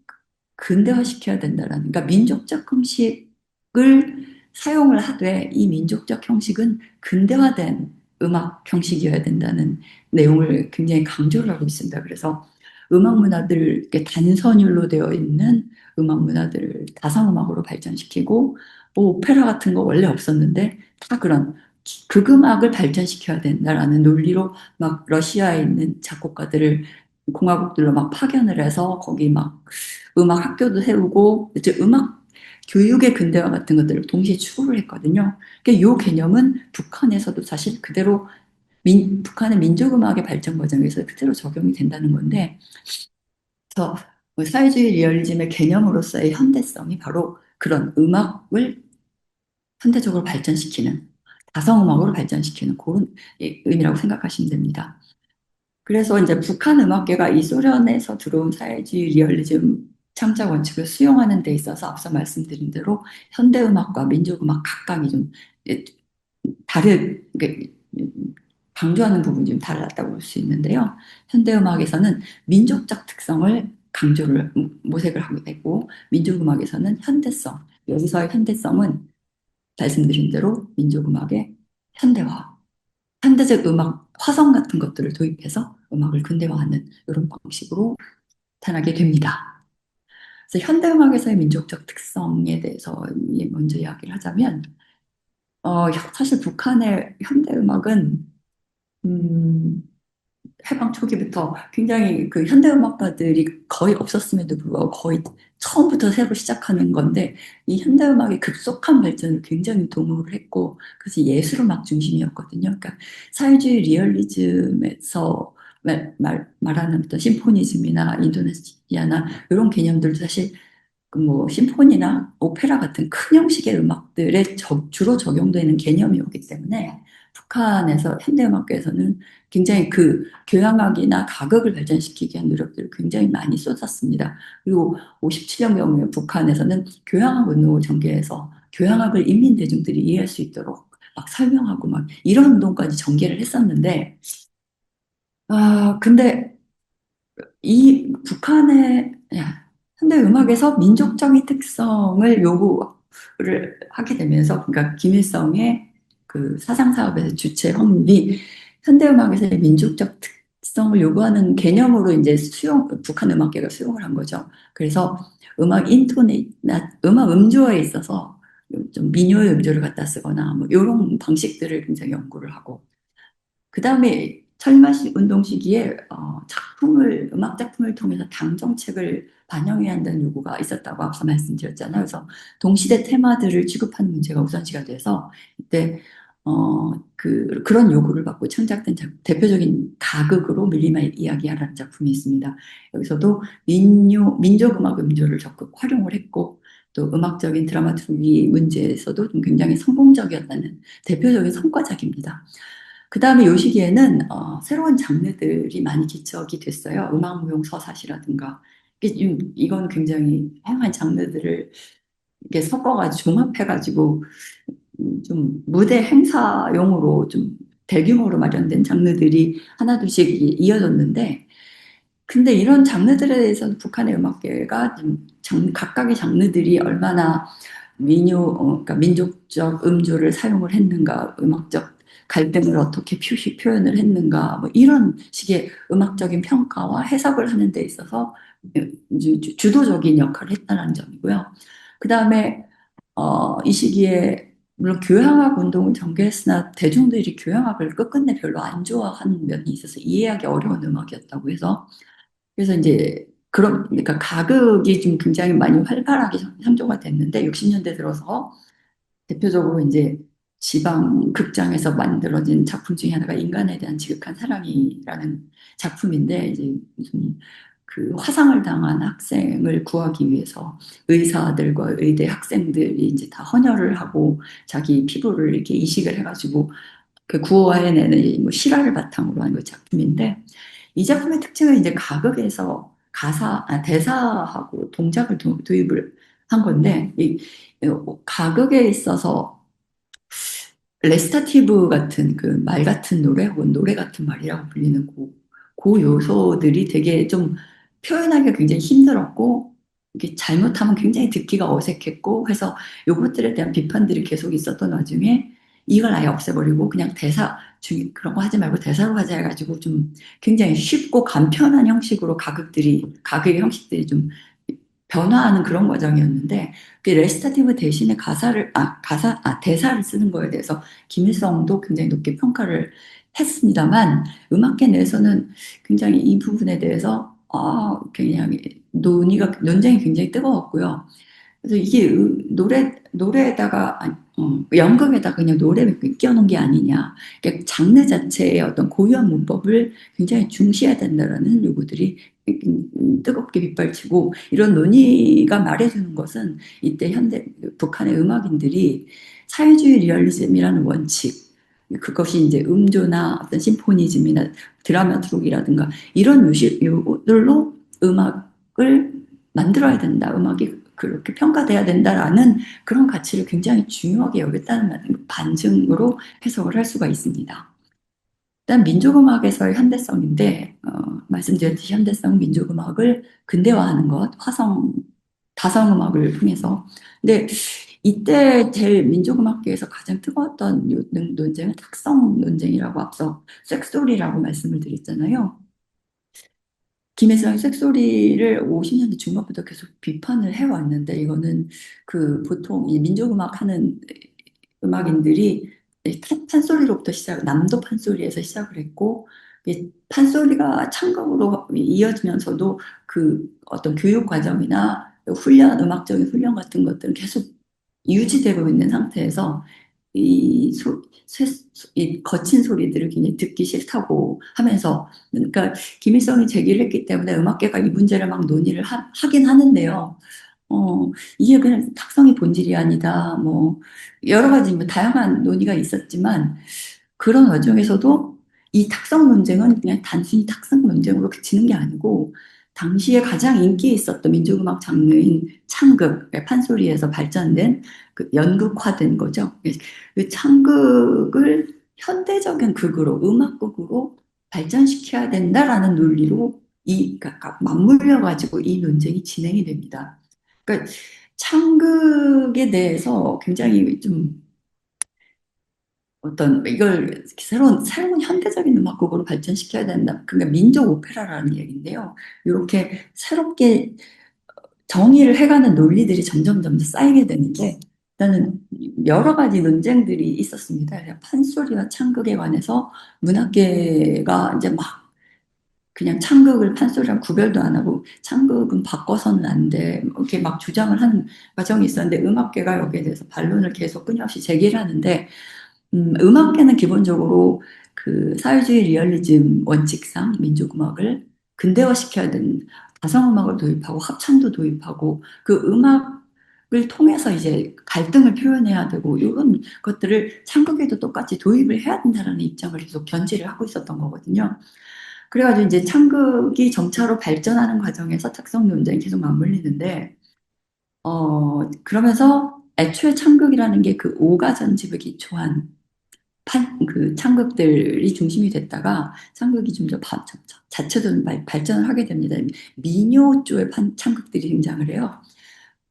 근대화시켜야 된다라는, 그러니까 민족적 음식을 사용을 하되 이 민족적 형식은 근대화된 음악 형식이어야 된다는 내용을 굉장히 강조를 하고 있습니다. 그래서 음악 문화들, 이렇게 단선율로 되어 있는 음악 문화들을 다성음악으로 발전시키고, 뭐 오페라 같은 거 원래 없었는데 다 그런 극음악을 발전시켜야 된다라는 논리로 막 러시아에 있는 작곡가들을 공화국들로 막 파견을 해서 거기 막 음악 학교도 세우고 이제 음악 교육의 근대화 같은 것들을 동시에 추구를 했거든요. 그러니까 이 개념은 북한에서도 사실 그대로 북한의 민족음악의 발전 과정에서 그대로 적용이 된다는 건데, 그래서 뭐 사회주의 리얼리즘의 개념으로서의 현대성이 바로 그런 음악을 현대적으로 발전시키는, 다성음악으로 발전시키는 그런 의미라고 생각하시면 됩니다. 그래서 이제 북한 음악계가 이 소련에서 들어온 사회주의 리얼리즘 창작 원칙을 수용하는 데 있어서 앞서 말씀드린 대로 현대음악과 민족음악 각각이 좀 다르게 강조하는 부분이 좀 달랐다고 볼 수 있는데요. 현대음악에서는 민족적 특성을 강조를 모색을 하게 되고 민족음악에서는 현대성. 여기서의 현대성은 말씀드린 대로 민족음악의 현대화, 현대적 음악 화성 같은 것들을 도입해서 음악을 근대화하는 이런 방식으로 나타나게 됩니다. 그래서 현대음악에서의 민족적 특성에 대해서 먼저 이야기를 하자면, 사실 북한의 현대음악은 음, 해방 초기부터 굉장히 그 현대음악가들이 거의 없었음에도 불구하고 거의 처음부터 새로 시작하는 건데 이 현대음악의 급속한 발전을 굉장히 도모를 했고 그래서 예술음악 중심이었거든요. 그러니까 사회주의 리얼리즘에서 말하는 어떤 심포니즘이나 인도네시아나 이런 개념들도 사실 그뭐 심포니나 오페라 같은 큰 형식의 음악들에 주로 적용되는 개념이었기 때문에 북한에서 현대음악계에서는 굉장히 그 교향악이나 가곡을 발전시키기 위한 노력들을 굉장히 많이 쏟았습니다. 그리고 57년경에 북한에서는 교향악 운동을 전개해서 교향악을 인민 대중들이 이해할 수 있도록 막 설명하고 막 이런 운동까지 전개를 했었는데, 근데 이 북한의 현대 음악에서 민족적인 특성을 요구를 하게 되면서, 그러니까 김일성의 그 사상 사업에서 주체 헌물이 현대 음악에서의 민족적 특성을 요구하는 개념으로 이제 북한 음악계가 수용을 한 거죠. 그래서 음악 음조에 있어서 좀 민요의 음조를 갖다 쓰거나 뭐 이런 방식들을 굉장히 연구를 하고, 그 다음에 철마시 운동 시기에 음악 작품을 통해서 당 정책을 반영해야 한다는 요구가 있었다고 앞서 말씀드렸잖아요. 그래서 동시대 테마들을 취급하는 문제가 우선시가 돼서 이때 그런 요구를 받고 창작된 대표적인 가극으로 밀림아 이야기하라는 작품이 있습니다. 여기서도 민족음악 음조를 적극 활용을 했고 또 음악적인 드라마tur기 문제에서도 좀 굉장히 성공적이었다는 대표적인 성과작입니다. 그 다음에 이 시기에는 새로운 장르들이 많이 기척이 됐어요. 음악무용 서사시라든가. 이건 굉장히 다양한 장르들을 이렇게 섞어가지고 종합해가지고 좀 무대 행사용으로 좀 대규모로 마련된 장르들이 하나둘씩 이어졌는데, 근데 이런 장르들에 대해서는 북한의 음악계가 각각의 장르들이 얼마나 그러니까 민족적 음조를 사용을 했는가, 음악적 갈등을 어떻게 표현을 했는가, 뭐 이런 식의 음악적인 평가와 해석을 하는 데 있어서 주도적인 역할을 했다는 점이고요. 그 다음에 이 시기에 물론 교향악 운동을 전개했으나 대중들이 교향악을 끝끝내 별로 안 좋아하는 면이 있어서 이해하기 어려운 음악이었다고 해서, 그래서 이제 그러니까 가극이 좀 굉장히 많이 활발하게 상조가 됐는데 60년대 들어서 대표적으로 이제 지방 극장에서 만들어진 작품 중에 하나가 인간에 대한 지극한 사랑이라는 작품인데, 이제 무슨 그 화상을 당한 학생을 구하기 위해서 의사들과 의대 학생들이 이제 다 헌혈을 하고 자기 피부를 이렇게 이식을 해가지고 그 구호해내는 뭐 실화를 바탕으로 한 그 작품인데, 이 작품의 특징은 이제 가극에서 대사하고 동작을 도입을 한 건데, 이 가극에 있어서 레스타티브 같은 그 말 같은 노래 혹은 노래 같은 말이라고 불리는 그 요소들이 되게 좀 표현하기가 굉장히 힘들었고, 이게 잘못하면 굉장히 듣기가 어색했고 해서 요것들에 대한 비판들이 계속 있었던 와중에 이걸 아예 없애버리고 그냥 대사 그런 거 하지 말고 대사로 하자 해가지고 좀 굉장히 쉽고 간편한 형식으로 가극의 형식들이 좀 변화하는 그런 과정이었는데 그 레시타티브 대신에 대사를 쓰는 거에 대해서 김일성도 굉장히 높게 평가를 했습니다만 음악계 내에서는 굉장히 이 부분에 대해서 그냥 논쟁이 굉장히 뜨거웠고요. 그래서 이게 노래에다가 연극에다가 그냥 노래를 끼워놓은 게 아니냐. 그러니까 장르 자체의 어떤 고유한 문법을 굉장히 중시해야 된다라는 요구들이 뜨겁게 빗발치고 이런 논의가 말해주는 것은 이때 북한의 음악인들이 사회주의 리얼리즘이라는 원칙 그것이 이제 음조나 어떤 심포니즘이나 드라마트록이라든가 이런 요들로 음악을 만들어야 된다. 음악이 그렇게 평가돼야 된다라는 그런 가치를 굉장히 중요하게 여겼다는 반증으로 해석을 할 수가 있습니다. 일단 민족음악에서의 현대성인데 말씀드렸듯이 현대성 민족음악을 근대화하는 것, 다성음악을 통해서. 근데 이때 제일 민족음악계에서 가장 뜨거웠던 논쟁은 탁성 논쟁이라고 앞서 쇳소리라고 말씀을 드렸잖아요. 김혜성의 쇳소리를 50년대 중반부터 계속 비판을 해왔는데 이거는 그 보통 이 민족음악 하는 음악인들이 판소리로부터 남도 판소리에서 시작을 했고 판소리가 창곡으로 이어지면서도 그 어떤 교육 과정이나 음악적인 훈련 같은 것들은 계속 유지되고 있는 상태에서 이, 소, 이 거친 소리들을 굉장히 듣기 싫다고 하면서 그러니까 김일성이 제기를 했기 때문에 음악계가 이 문제를 막 논의를 하긴 하는데요. 이게 그냥 탁성이 본질이 아니다. 뭐 여러 가지 뭐 다양한 논의가 있었지만 그런 와중에서도 이 탁성 논쟁은 그냥 단순히 탁성 논쟁으로 그치는 게 아니고 당시에 가장 인기 있었던 민족음악 장르인 창극, 판소리에서 발전된 그 연극화된 거죠. 그 창극을 현대적인 극으로, 음악극으로 발전시켜야 된다라는 논리로 그러니까 맞물려 가지고 이 논쟁이 진행이 됩니다. 그러니까 창극에 대해서 굉장히 좀 어떤 이걸 새로운 현대적인 음악곡으로 발전시켜야 된다. 그러니까 민족 오페라라는 얘기인데요. 이렇게 새롭게 정의를 해가는 논리들이 점점 쌓이게 되는데 일단은 여러 가지 논쟁들이 있었습니다. 판소리와 창극에 관해서 문학계가 이제 막 그냥 창극을 판소리랑 구별도 안 하고 창극은 바꿔서는 안 돼. 이렇게 막 주장을 하는 과정이 있었는데 음악계가 여기에 대해서 반론을 계속 끊임없이 제기를 하는데 음악계는 기본적으로 그 사회주의 리얼리즘 원칙상 민족음악을 근대화시켜야 되는 다성음악을 도입하고 합창도 도입하고 그 음악을 통해서 이제 갈등을 표현해야 되고 이런 것들을 창극에도 똑같이 도입을 해야 된다는 입장을 계속 견지를 하고 있었던 거거든요. 그래가지고 이제 창극이 점차로 발전하는 과정에서 탁성 논쟁이 계속 맞물리는데 그러면서 애초에 창극이라는 게 그 오가 전집을 기초한 그 창극들이 중심이 됐다가 창극이 좀 더 자체적으로 발전을 하게 됩니다. 민요 쪽의 창극들이 등장을 해요.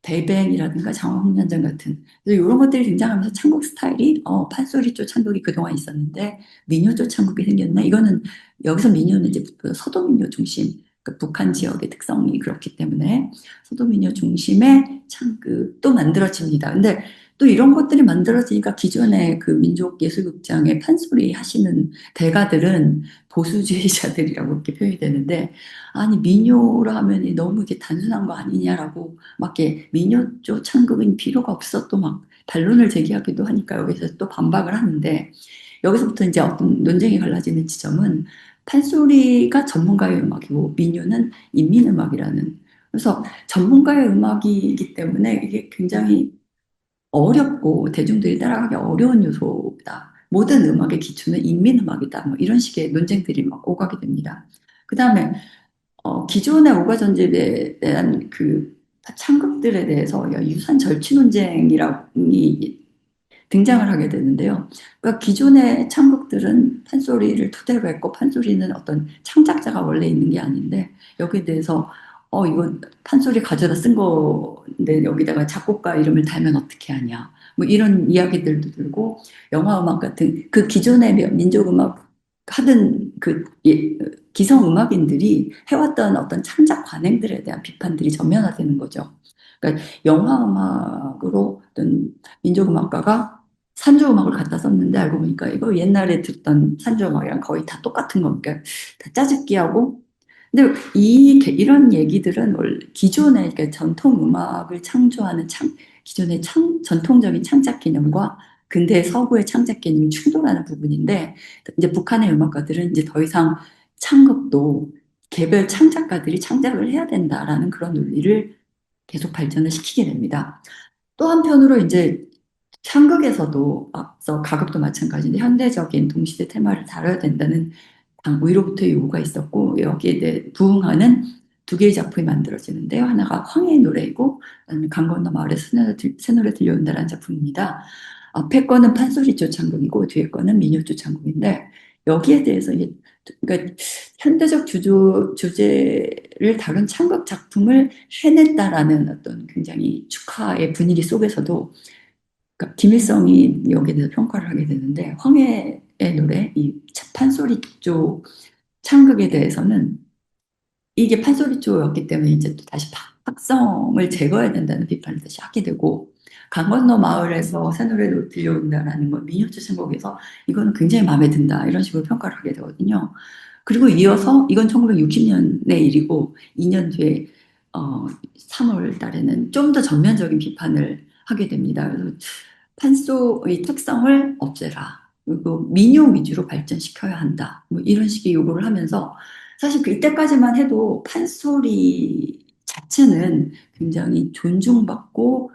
대뱅이라든가 장화홍련장 같은 그래서 이런 것들이 등장하면서 창국 스타일이 판소리 쪽 창국이 그동안 있었는데 민요 쪽 창국이 생겼나 이거는 여기서 민요는 이제 서도민요 중심 그 북한 지역의 특성이 그렇기 때문에 서도민요 중심의 창극도 만들어집니다. 근데 또 이런 것들이 만들어지니까 기존의 그 민족 예술극장의 판소리 하시는 대가들은 보수주의자들이라고 이렇게 표현이 되는데 아니 민요라 하면 너무 이게 단순한 거 아니냐라고 막 이렇게 민요 쪽 창극은 필요가 없어 또 막 반론을 제기하기도 하니까 여기서 또 반박을 하는데 여기서부터 이제 어떤 논쟁이 갈라지는 지점은 판소리가 전문가의 음악이고 민요는 인민음악이라는 그래서 전문가의 음악이기 때문에 이게 굉장히 어렵고 대중들이 따라가기 어려운 요소다. 모든 음악의 기초는 인민음악이다. 뭐 이런 식의 논쟁들이 막 오가게 됩니다. 그 다음에 기존의 오가 전집에 대한 그 창극들에 대해서 유산 절취 논쟁이라고 등장을 하게 되는데요. 그러니까 기존의 창극들은 판소리를 토대로 했고 판소리는 어떤 창작자가 원래 있는 게 아닌데 여기에 대해서 이거 판소리 가져다 쓴 건데 여기다가 작곡가 이름을 달면 어떻게 하냐. 뭐 이런 이야기들도 들고 영화 음악 같은 그 기존의 민족 음악 하던 그 기성 음악인들이 해왔던 어떤 창작 관행들에 대한 비판들이 전면화되는 거죠. 그러니까 영화 음악으로 어떤 민족 음악가가 산조 음악을 갖다 썼는데 알고 보니까 이거 옛날에 듣던 산조 음악이랑 거의 다 똑같은 거니까 다 짜집기하고 근데 이런 얘기들은 원래 기존의 그러니까 전통 음악을 창조하는 기존의 전통적인 창작 개념과 근대 서구의 창작 개념이 충돌하는 부분인데 이제 북한의 음악가들은 이제 더 이상 창극도 개별 창작가들이 창작을 해야 된다라는 그런 논리를 계속 발전을 시키게 됩니다. 또 한편으로 이제 창극에서도 앞서 가극도 마찬가지인데 현대적인 동시대 테마를 다뤄야 된다는 위로부터의 요구가 있었고 여기에 대해 부응하는 두 개의 작품이 만들어지는데요. 하나가 황해의 노래이고 강 건너 마을에 새노래 들려온다라는 작품입니다. 앞에 거는 판소리조 창극이고 뒤에 거는 민요조 창극인데 여기에 대해서 그러니까 현대적 주제를 다룬 창극 작품을 해냈다라는 어떤 굉장히 축하의 분위기 속에서도 그러니까 김일성이 여기에 대해서 평가를 하게 되는데 황해의 노래, 이 판소리 쪽 창극에 대해서는 이게 판소리 쪽이었기 때문에 이제 또 다시 박성을 제거해야 된다는 비판을 다시 하게 되고 강 건너 마을에서 새노래 들려온다라는 건 민요초 선곡에서 이거는 굉장히 마음에 든다 이런 식으로 평가를 하게 되거든요. 그리고 이어서 이건 1960년의 일이고 2년 뒤에 3월 달에는 좀 더 전면적인 비판을 하게 됩니다. 그래서 판소의 특성을 없애라. 그리고 민요 위주로 발전시켜야 한다. 뭐 이런 식의 요구를 하면서 사실 그때까지만 해도 판소리 자체는 굉장히 존중받고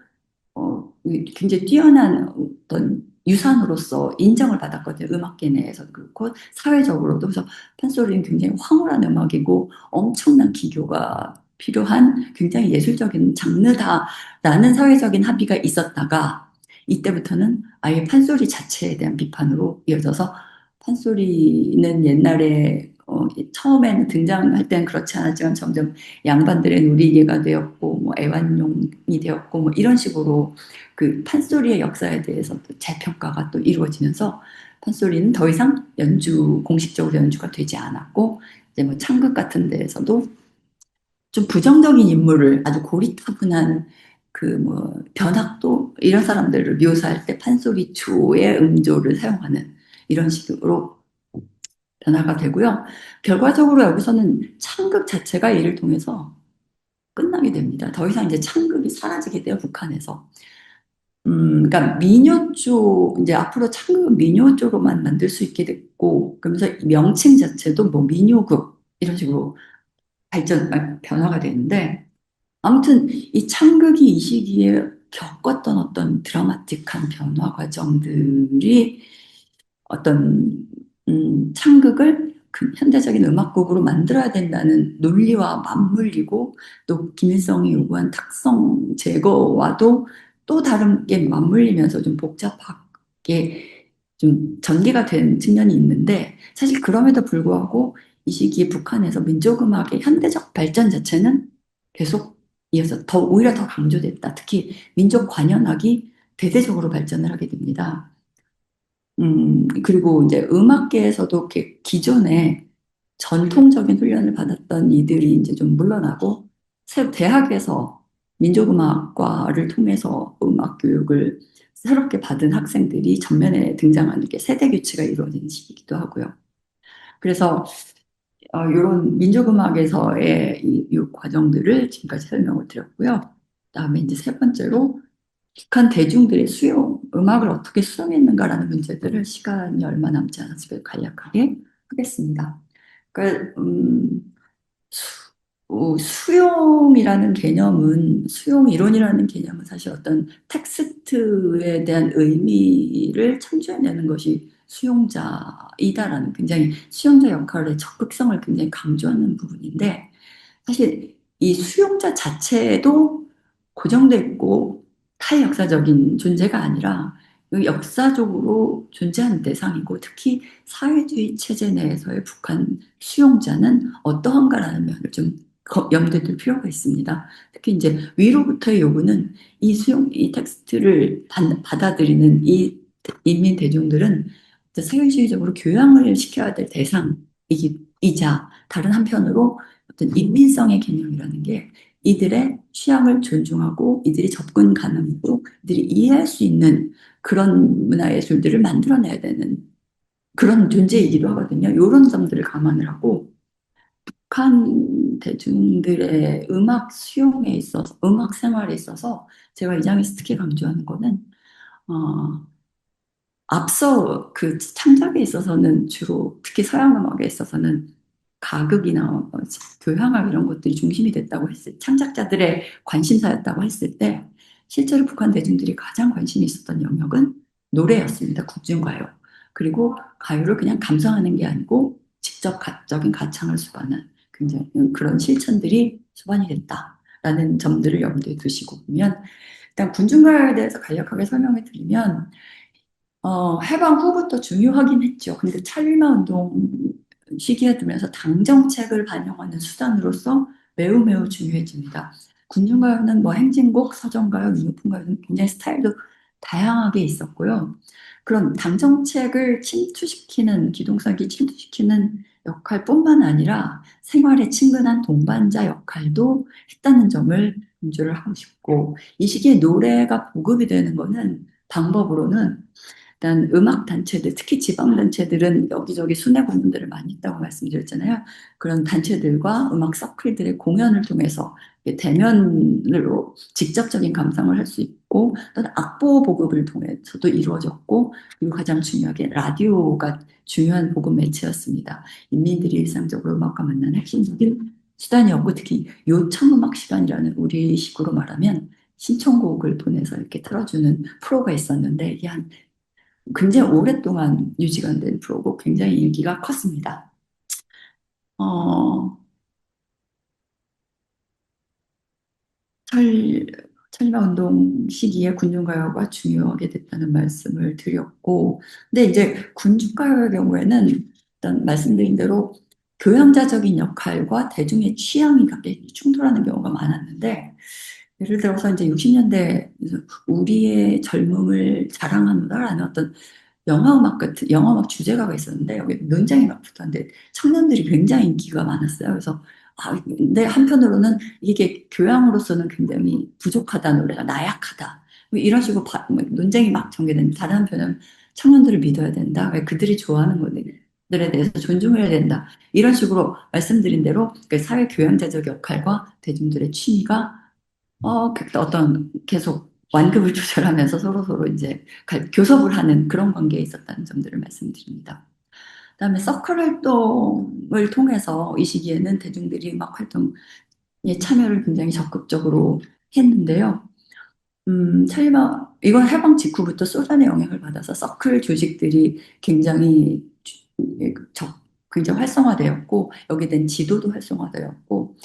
굉장히 뛰어난 어떤 유산으로서 인정을 받았거든요. 음악계 내에서 그렇고 사회적으로도. 그래서 판소리는 굉장히 황홀한 음악이고 엄청난 기교가 필요한 굉장히 예술적인 장르다라는 사회적인 합의가 있었다가 이때부터는 아예 판소리 자체에 대한 비판으로 이어져서 판소리는 옛날에 처음에는 등장할 때는 그렇지 않았지만 점점 양반들의 놀이개가 되었고 뭐 애완용이 되었고 뭐 이런 식으로 그 판소리의 역사에 대해서 또 재평가가 또 이루어지면서 판소리는 더 이상 공식적으로 연주가 되지 않았고 이제 뭐 창극 같은 데에서도 좀 부정적인 인물을 아주 고리타분한 그 뭐 변학도 이런 사람들을 묘사할 때 판소리초의 음조를 사용하는 이런 식으로 변화가 되고요. 결과적으로 여기서는 창극 자체가 이를 통해서 끝나게 됩니다. 더 이상 이제 창극이 사라지게 돼요, 북한에서. 그러니까 민요 이제 앞으로 창극은 민요 쪽으로만 만들 수 있게 됐고, 그러면서 명칭 자체도 뭐 민요극 이런 식으로 변화가 되는데, 아무튼 이 창극이 이 시기에 겪었던 어떤 드라마틱한 변화 과정들이 어떤 창극을 현대적인 음악곡으로 만들어야 된다는 논리와 맞물리고 또 김일성이 요구한 탁성 제거와도 또 다르게 맞물리면서 좀 복잡하게 좀 전개가 된 측면이 있는데 사실 그럼에도 불구하고 이 시기에 북한에서 민족음악의 현대적 발전 자체는 계속 이어서 오히려 더 강조됐다. 특히 민족 관현악이 대대적으로 발전을 하게 됩니다. 그리고 이제 음악계에서도 이렇게 기존에 전통적인 훈련을 받았던 이들이 이제 좀 물러나고, 대학에서 민족음악과를 통해서 음악 교육을 새롭게 받은 학생들이 전면에 등장하는 게 세대 교체가 이루어지는 시기이기도 하고요. 그래서 이런 민족음악에서의 이 과정들을 지금까지 설명을 드렸고요. 그다음에 이제 세 번째로 북한 대중들의 음악을 어떻게 수용했는가라는 문제들을 시간이 얼마 남지 않았으니까 간략하게 하겠습니다. 그러니까 수용이라는 개념은 수용 이론이라는 개념은 사실 어떤 텍스트에 대한 의미를 창조해내는 것이 수용자이다라는 굉장히 수용자 역할의 적극성을 굉장히 강조하는 부분인데 사실 이 수용자 자체도 고정돼 있고 타역사적인 존재가 아니라 역사적으로 존재하는 대상이고 특히 사회주의 체제 내에서의 북한 수용자는 어떠한가라는 면을 좀 염두에 둘 필요가 있습니다. 특히 이제 위로부터의 요구는 이 텍스트를 받아들이는 이 인민 대중들은 사회주의적으로 교양을 시켜야 될 대상이자 다른 한편으로 어떤 인민성의 개념이라는 게 이들의 취향을 존중하고 이들이 접근 가능하고 이들이 이해할 수 있는 그런 문화예술들을 만들어내야 되는 그런 존재이기도 하거든요. 이런 점들을 감안을 하고 북한 대중들의 음악 수용에 있어서, 음악 생활에 있어서 제가 이 장에서 특히 강조하는 거는, 어, 앞서 그 창작에 있어서는 주로, 특히 서양 음악에 있어서는 가극이나 교향악 이런 것들이 중심이 됐다고 창작자들의 관심사였다고 했을 때, 실제로 북한 대중들이 가장 관심이 있었던 영역은 노래였습니다. 국중가요. 그리고 가요를 그냥 감상하는 게 아니고 직접 가적인 가창을 수반한 굉장히 그런 실천들이 수반이 됐다라는 점들을 염두에 두시고 보면, 일단 군중가요에 대해서 간략하게 설명해 드리면, 해방 후부터 중요하긴 했죠. 근데 찰마 운동 시기에 들면서 당 정책을 반영하는 수단으로서 매우 매우 중요해집니다. 군중가요는 뭐 행진곡, 서정가요, 민요풍가요 등 굉장히 스타일도 다양하게 있었고요. 그런 당 정책을 침투시키는, 기동성이 침투시키는 역할뿐만 아니라 생활에 친근한 동반자 역할도 했다는 점을 강조를 하고 싶고, 이 시기에 노래가 보급이 되는 거는 방법으로는 일단 음악 단체들, 특히 지방 단체들은 여기저기 순회 공연들을 많이 있다고 말씀드렸잖아요. 그런 단체들과 음악 서클들의 공연을 통해서 대면으로 직접적인 감상을 할 수 있고, 또는 악보 보급을 통해서도 이루어졌고, 그리고 가장 중요하게 라디오가 중요한 보급 매체였습니다. 인민들이 일상적으로 음악과 만나는 핵심적인 수단이었고, 특히 요청 음악 시간이라는 우리식으로 말하면 신청곡을 보내서 이렇게 틀어주는 프로가 있었는데, 이게 한 굉장히 오랫동안 유지가 된 프로고 굉장히 인기가 컸습니다. 어, 철, 철마운동 시기에 군중가요가 중요하게 됐다는 말씀을 드렸고, 근데 이제 군중가요의 경우에는 일단 말씀드린 대로 교양자적인 역할과 대중의 취향이 갑자기 충돌하는 경우가 많았는데, 예를 들어서 이제 60년대 우리의 젊음을 자랑한다라는 어떤 영화 음악 주제가가 있었는데 여기 논쟁이 막 붙었는데 청년들이 굉장히 인기가 많았어요. 그래서 근데 한편으로는 이게 교양으로서는 굉장히 부족하다, 노래가 나약하다. 뭐 이런 식으로 뭐 논쟁이 막 전개된 다른 한편은 청년들을 믿어야 된다. 왜 그들이 좋아하는 것들에 대해서 존중해야 된다. 이런 식으로 말씀드린 대로 그 사회 교양자적 역할과 대중들의 취미가 어떤 계속 완급을 조절하면서 서로 이제 교섭을 하는 그런 관계에 있었다는 점들을 말씀드립니다. 그다음에 서클 활동을 통해서 이 시기에는 대중들이 음악 활동에 참여를 굉장히 적극적으로 했는데요. 이건 해방 직후부터 소련의 영향을 받아서 서클 조직들이 굉장히 굉장히 활성화되었고, 여기에 대한 지도도 활성화되었고,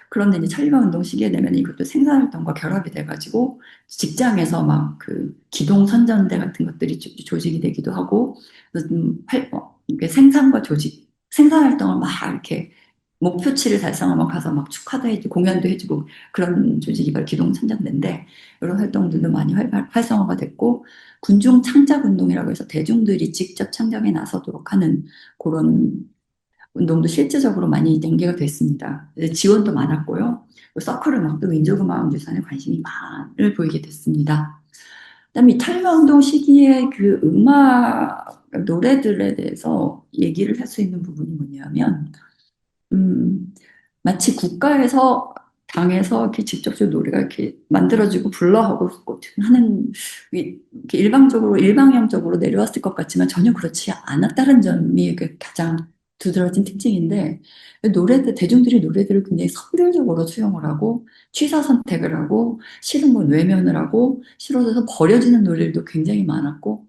그런데 이제 천리방 운동 시기에 되면 이것도 생산활동과 결합이 돼가지고 직장에서 막 그 기동선전대 같은 것들이 조직이 되기도 하고, 이렇게 생산과 조직, 생산활동을 막 이렇게 목표치를 달성하면 가서 막 축하도 해주고 공연도 해주고 그런 조직이 바로 기동선전대인데, 이런 활동들도 많이 활성화가 됐고, 군중 창작 운동이라고 해서 대중들이 직접 창작에 나서도록 하는 그런 운동도 실제적으로 많이 연계가 됐습니다. 지원도 많았고요. 서클 음악도 민족음악 유산에 관심이 많을 보이게 됐습니다. 그다음에 이 탈북운동 시기에 그 음악 노래들에 대해서 얘기를 할 수 있는 부분이 뭐냐면, 음, 마치 국가에서 당에서 이렇게 직접적으로 노래가 이렇게 만들어지고 불러하고 하는 이렇게 일방향적으로 내려왔을 것 같지만 전혀 그렇지 않았다는 점이 그 가장 두드러진 특징인데, 노래들 대중들이 노래들을 굉장히 선별적으로 수용을 하고 취사 선택을 하고 싫은 건 외면을 하고 싫어져서 버려지는 노래들도 굉장히 많았고,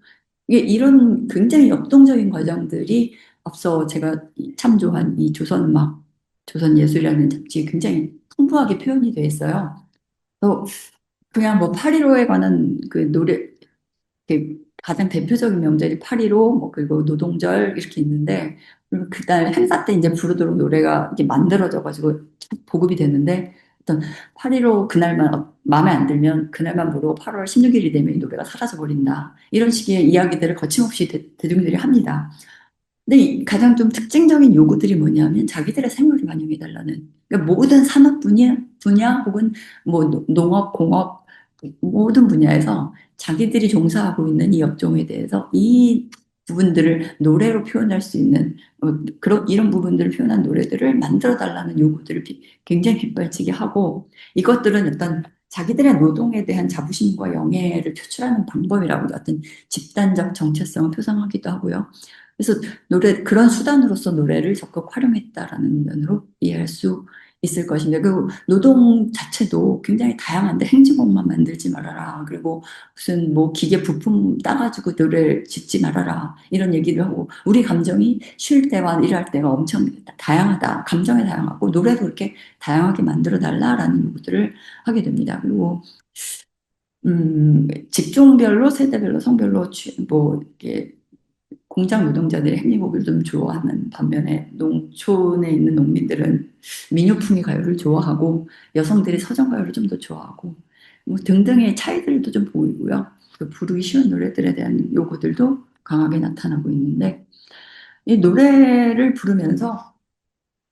이게 이런 굉장히 역동적인 과정들이 앞서 제가 참조한 이 조선음악 조선예술이라는 잡지에 굉장히 풍부하게 표현이 돼 있어요. 또 그냥 뭐 8.15에 관한 그 노래, 가장 대표적인 명절이 8.15, 뭐, 그리고 노동절 이렇게 있는데, 그리고 그날 행사 때 이제 부르도록 노래가 이게 만들어져가지고 보급이 되는데, 어떤 8.15 그날만 마음에 안 들면 그날만 부르고 8월 16일이 되면 이 노래가 사라져버린다. 이런 식의 이야기들을 거침없이 대중들이 합니다. 근데 가장 좀 특징적인 요구들이 뭐냐면 자기들의 생활을 반영해달라는. 그러니까 모든 산업 분야 혹은 뭐 농업, 공업 모든 분야에서 자기들이 종사하고 있는 이 업종에 대해서 이 부분들을 노래로 표현할 수 있는 그런 이런 부분들을 표현한 노래들을 만들어 달라는 요구들을 굉장히 빗발치게 하고 이것들은 어떤 자기들의 노동에 대한 자부심과 영예를 표출하는 방법이라고 어떤 집단적 정체성을 표상하기도 하고요. 그래서 그런 수단으로서 노래를 적극 활용했다라는 면으로 이해할 수 있을 것인데, 그 노동 자체도 굉장히 다양한데 행진곡만 만들지 말아라. 그리고 무슨 뭐 기계 부품 따가지고 노래를 짓지 말아라. 이런 얘기를 하고, 우리 감정이 쉴 때와 일할 때가 엄청 다양하다. 감정이 다양하고, 노래도 이렇게 다양하게 만들어 달라라는 요구들을 하게 됩니다. 그리고 직종별로, 세대별로, 성별로 뭐 이렇게 공장 노동자들이 행리곡을 좀 좋아하는 반면에 농촌에 있는 농민들은 민요풍의 가요를 좋아하고 여성들이 서정가요를 좀 더 좋아하고 뭐 등등의 차이들도 좀 보이고요. 그 부르기 쉬운 노래들에 대한 요구들도 강하게 나타나고 있는데 이 노래를 부르면서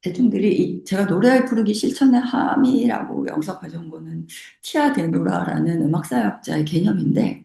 대중들이 제가 노래 부르기 실천의 함이라고 여기서 가져온 거는 티아 데노라라는 음악사역자의 개념인데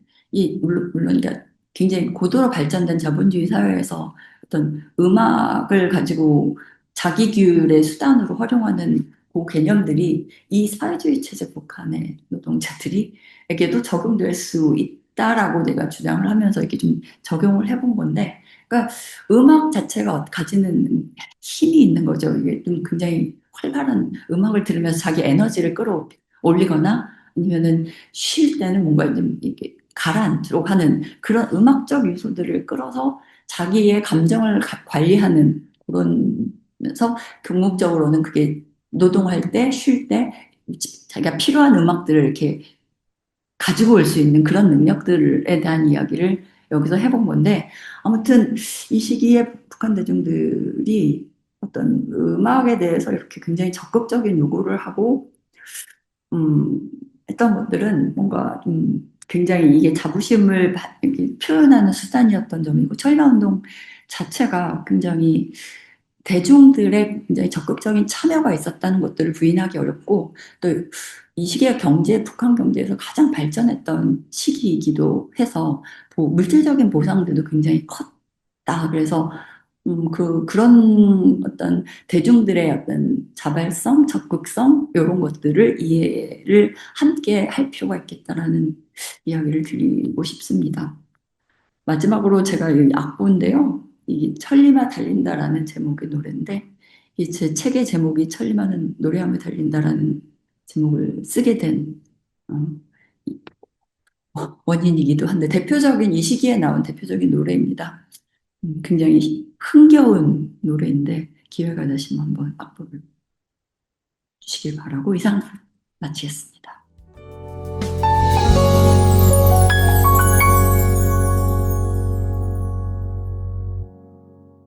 물론 이게 굉장히 고도로 발전된 자본주의 사회에서 어떤 음악을 가지고 자기 규율의 수단으로 활용하는 그 개념들이 이 사회주의 체제 북한의 노동자들이 에게도 적용될 수 있다라고 내가 주장을 하면서 이렇게 좀 적용을 해본 건데 그러니까 음악 자체가 가지는 힘이 있는 거죠. 이게 좀 굉장히 활발한 음악을 들으면서 자기 에너지를 끌어올리거나 아니면은 쉴 때는 뭔가 좀 이렇게 가라앉도록 하는 그런 음악적 요소들을 끌어서 자기의 감정을 관리하는 그런면서 궁극적으로는 그게 노동할 때, 쉴 때 자기가 필요한 음악들을 이렇게 가지고 올 수 있는 그런 능력들에 대한 이야기를 여기서 해본 건데 아무튼 이 시기에 북한 대중들이 어떤 음악에 대해서 이렇게 굉장히 적극적인 요구를 하고 음, 했던 것들은 뭔가 좀 굉장히 이게 자부심을 이렇게 표현하는 수단이었던 점이고 천리마운동 자체가 굉장히 대중들의 굉장히 적극적인 참여가 있었다는 것들을 부인하기 어렵고 또 이 시기가 북한 경제에서 가장 발전했던 시기이기도 해서 물질적인 보상들도 굉장히 컸다. 그래서 그런 어떤 대중들의 어떤 자발성, 적극성, 이런 것들을 이해를 함께 할 필요가 있겠다라는 이야기를 드리고 싶습니다. 마지막으로 제가 이 악보인데요. 이 천리마 달린다라는 제목의 노래인데, 이 제 책의 제목이 천리마는 노래하며 달린다라는 제목을 쓰게 된 어, 원인이기도 한데, 대표적인 이 시기에 나온 대표적인 노래입니다. 굉장히 흥겨운 노래인데 기회가 되시면 한번 악보를 주시길 바라고 이상 마치겠습니다.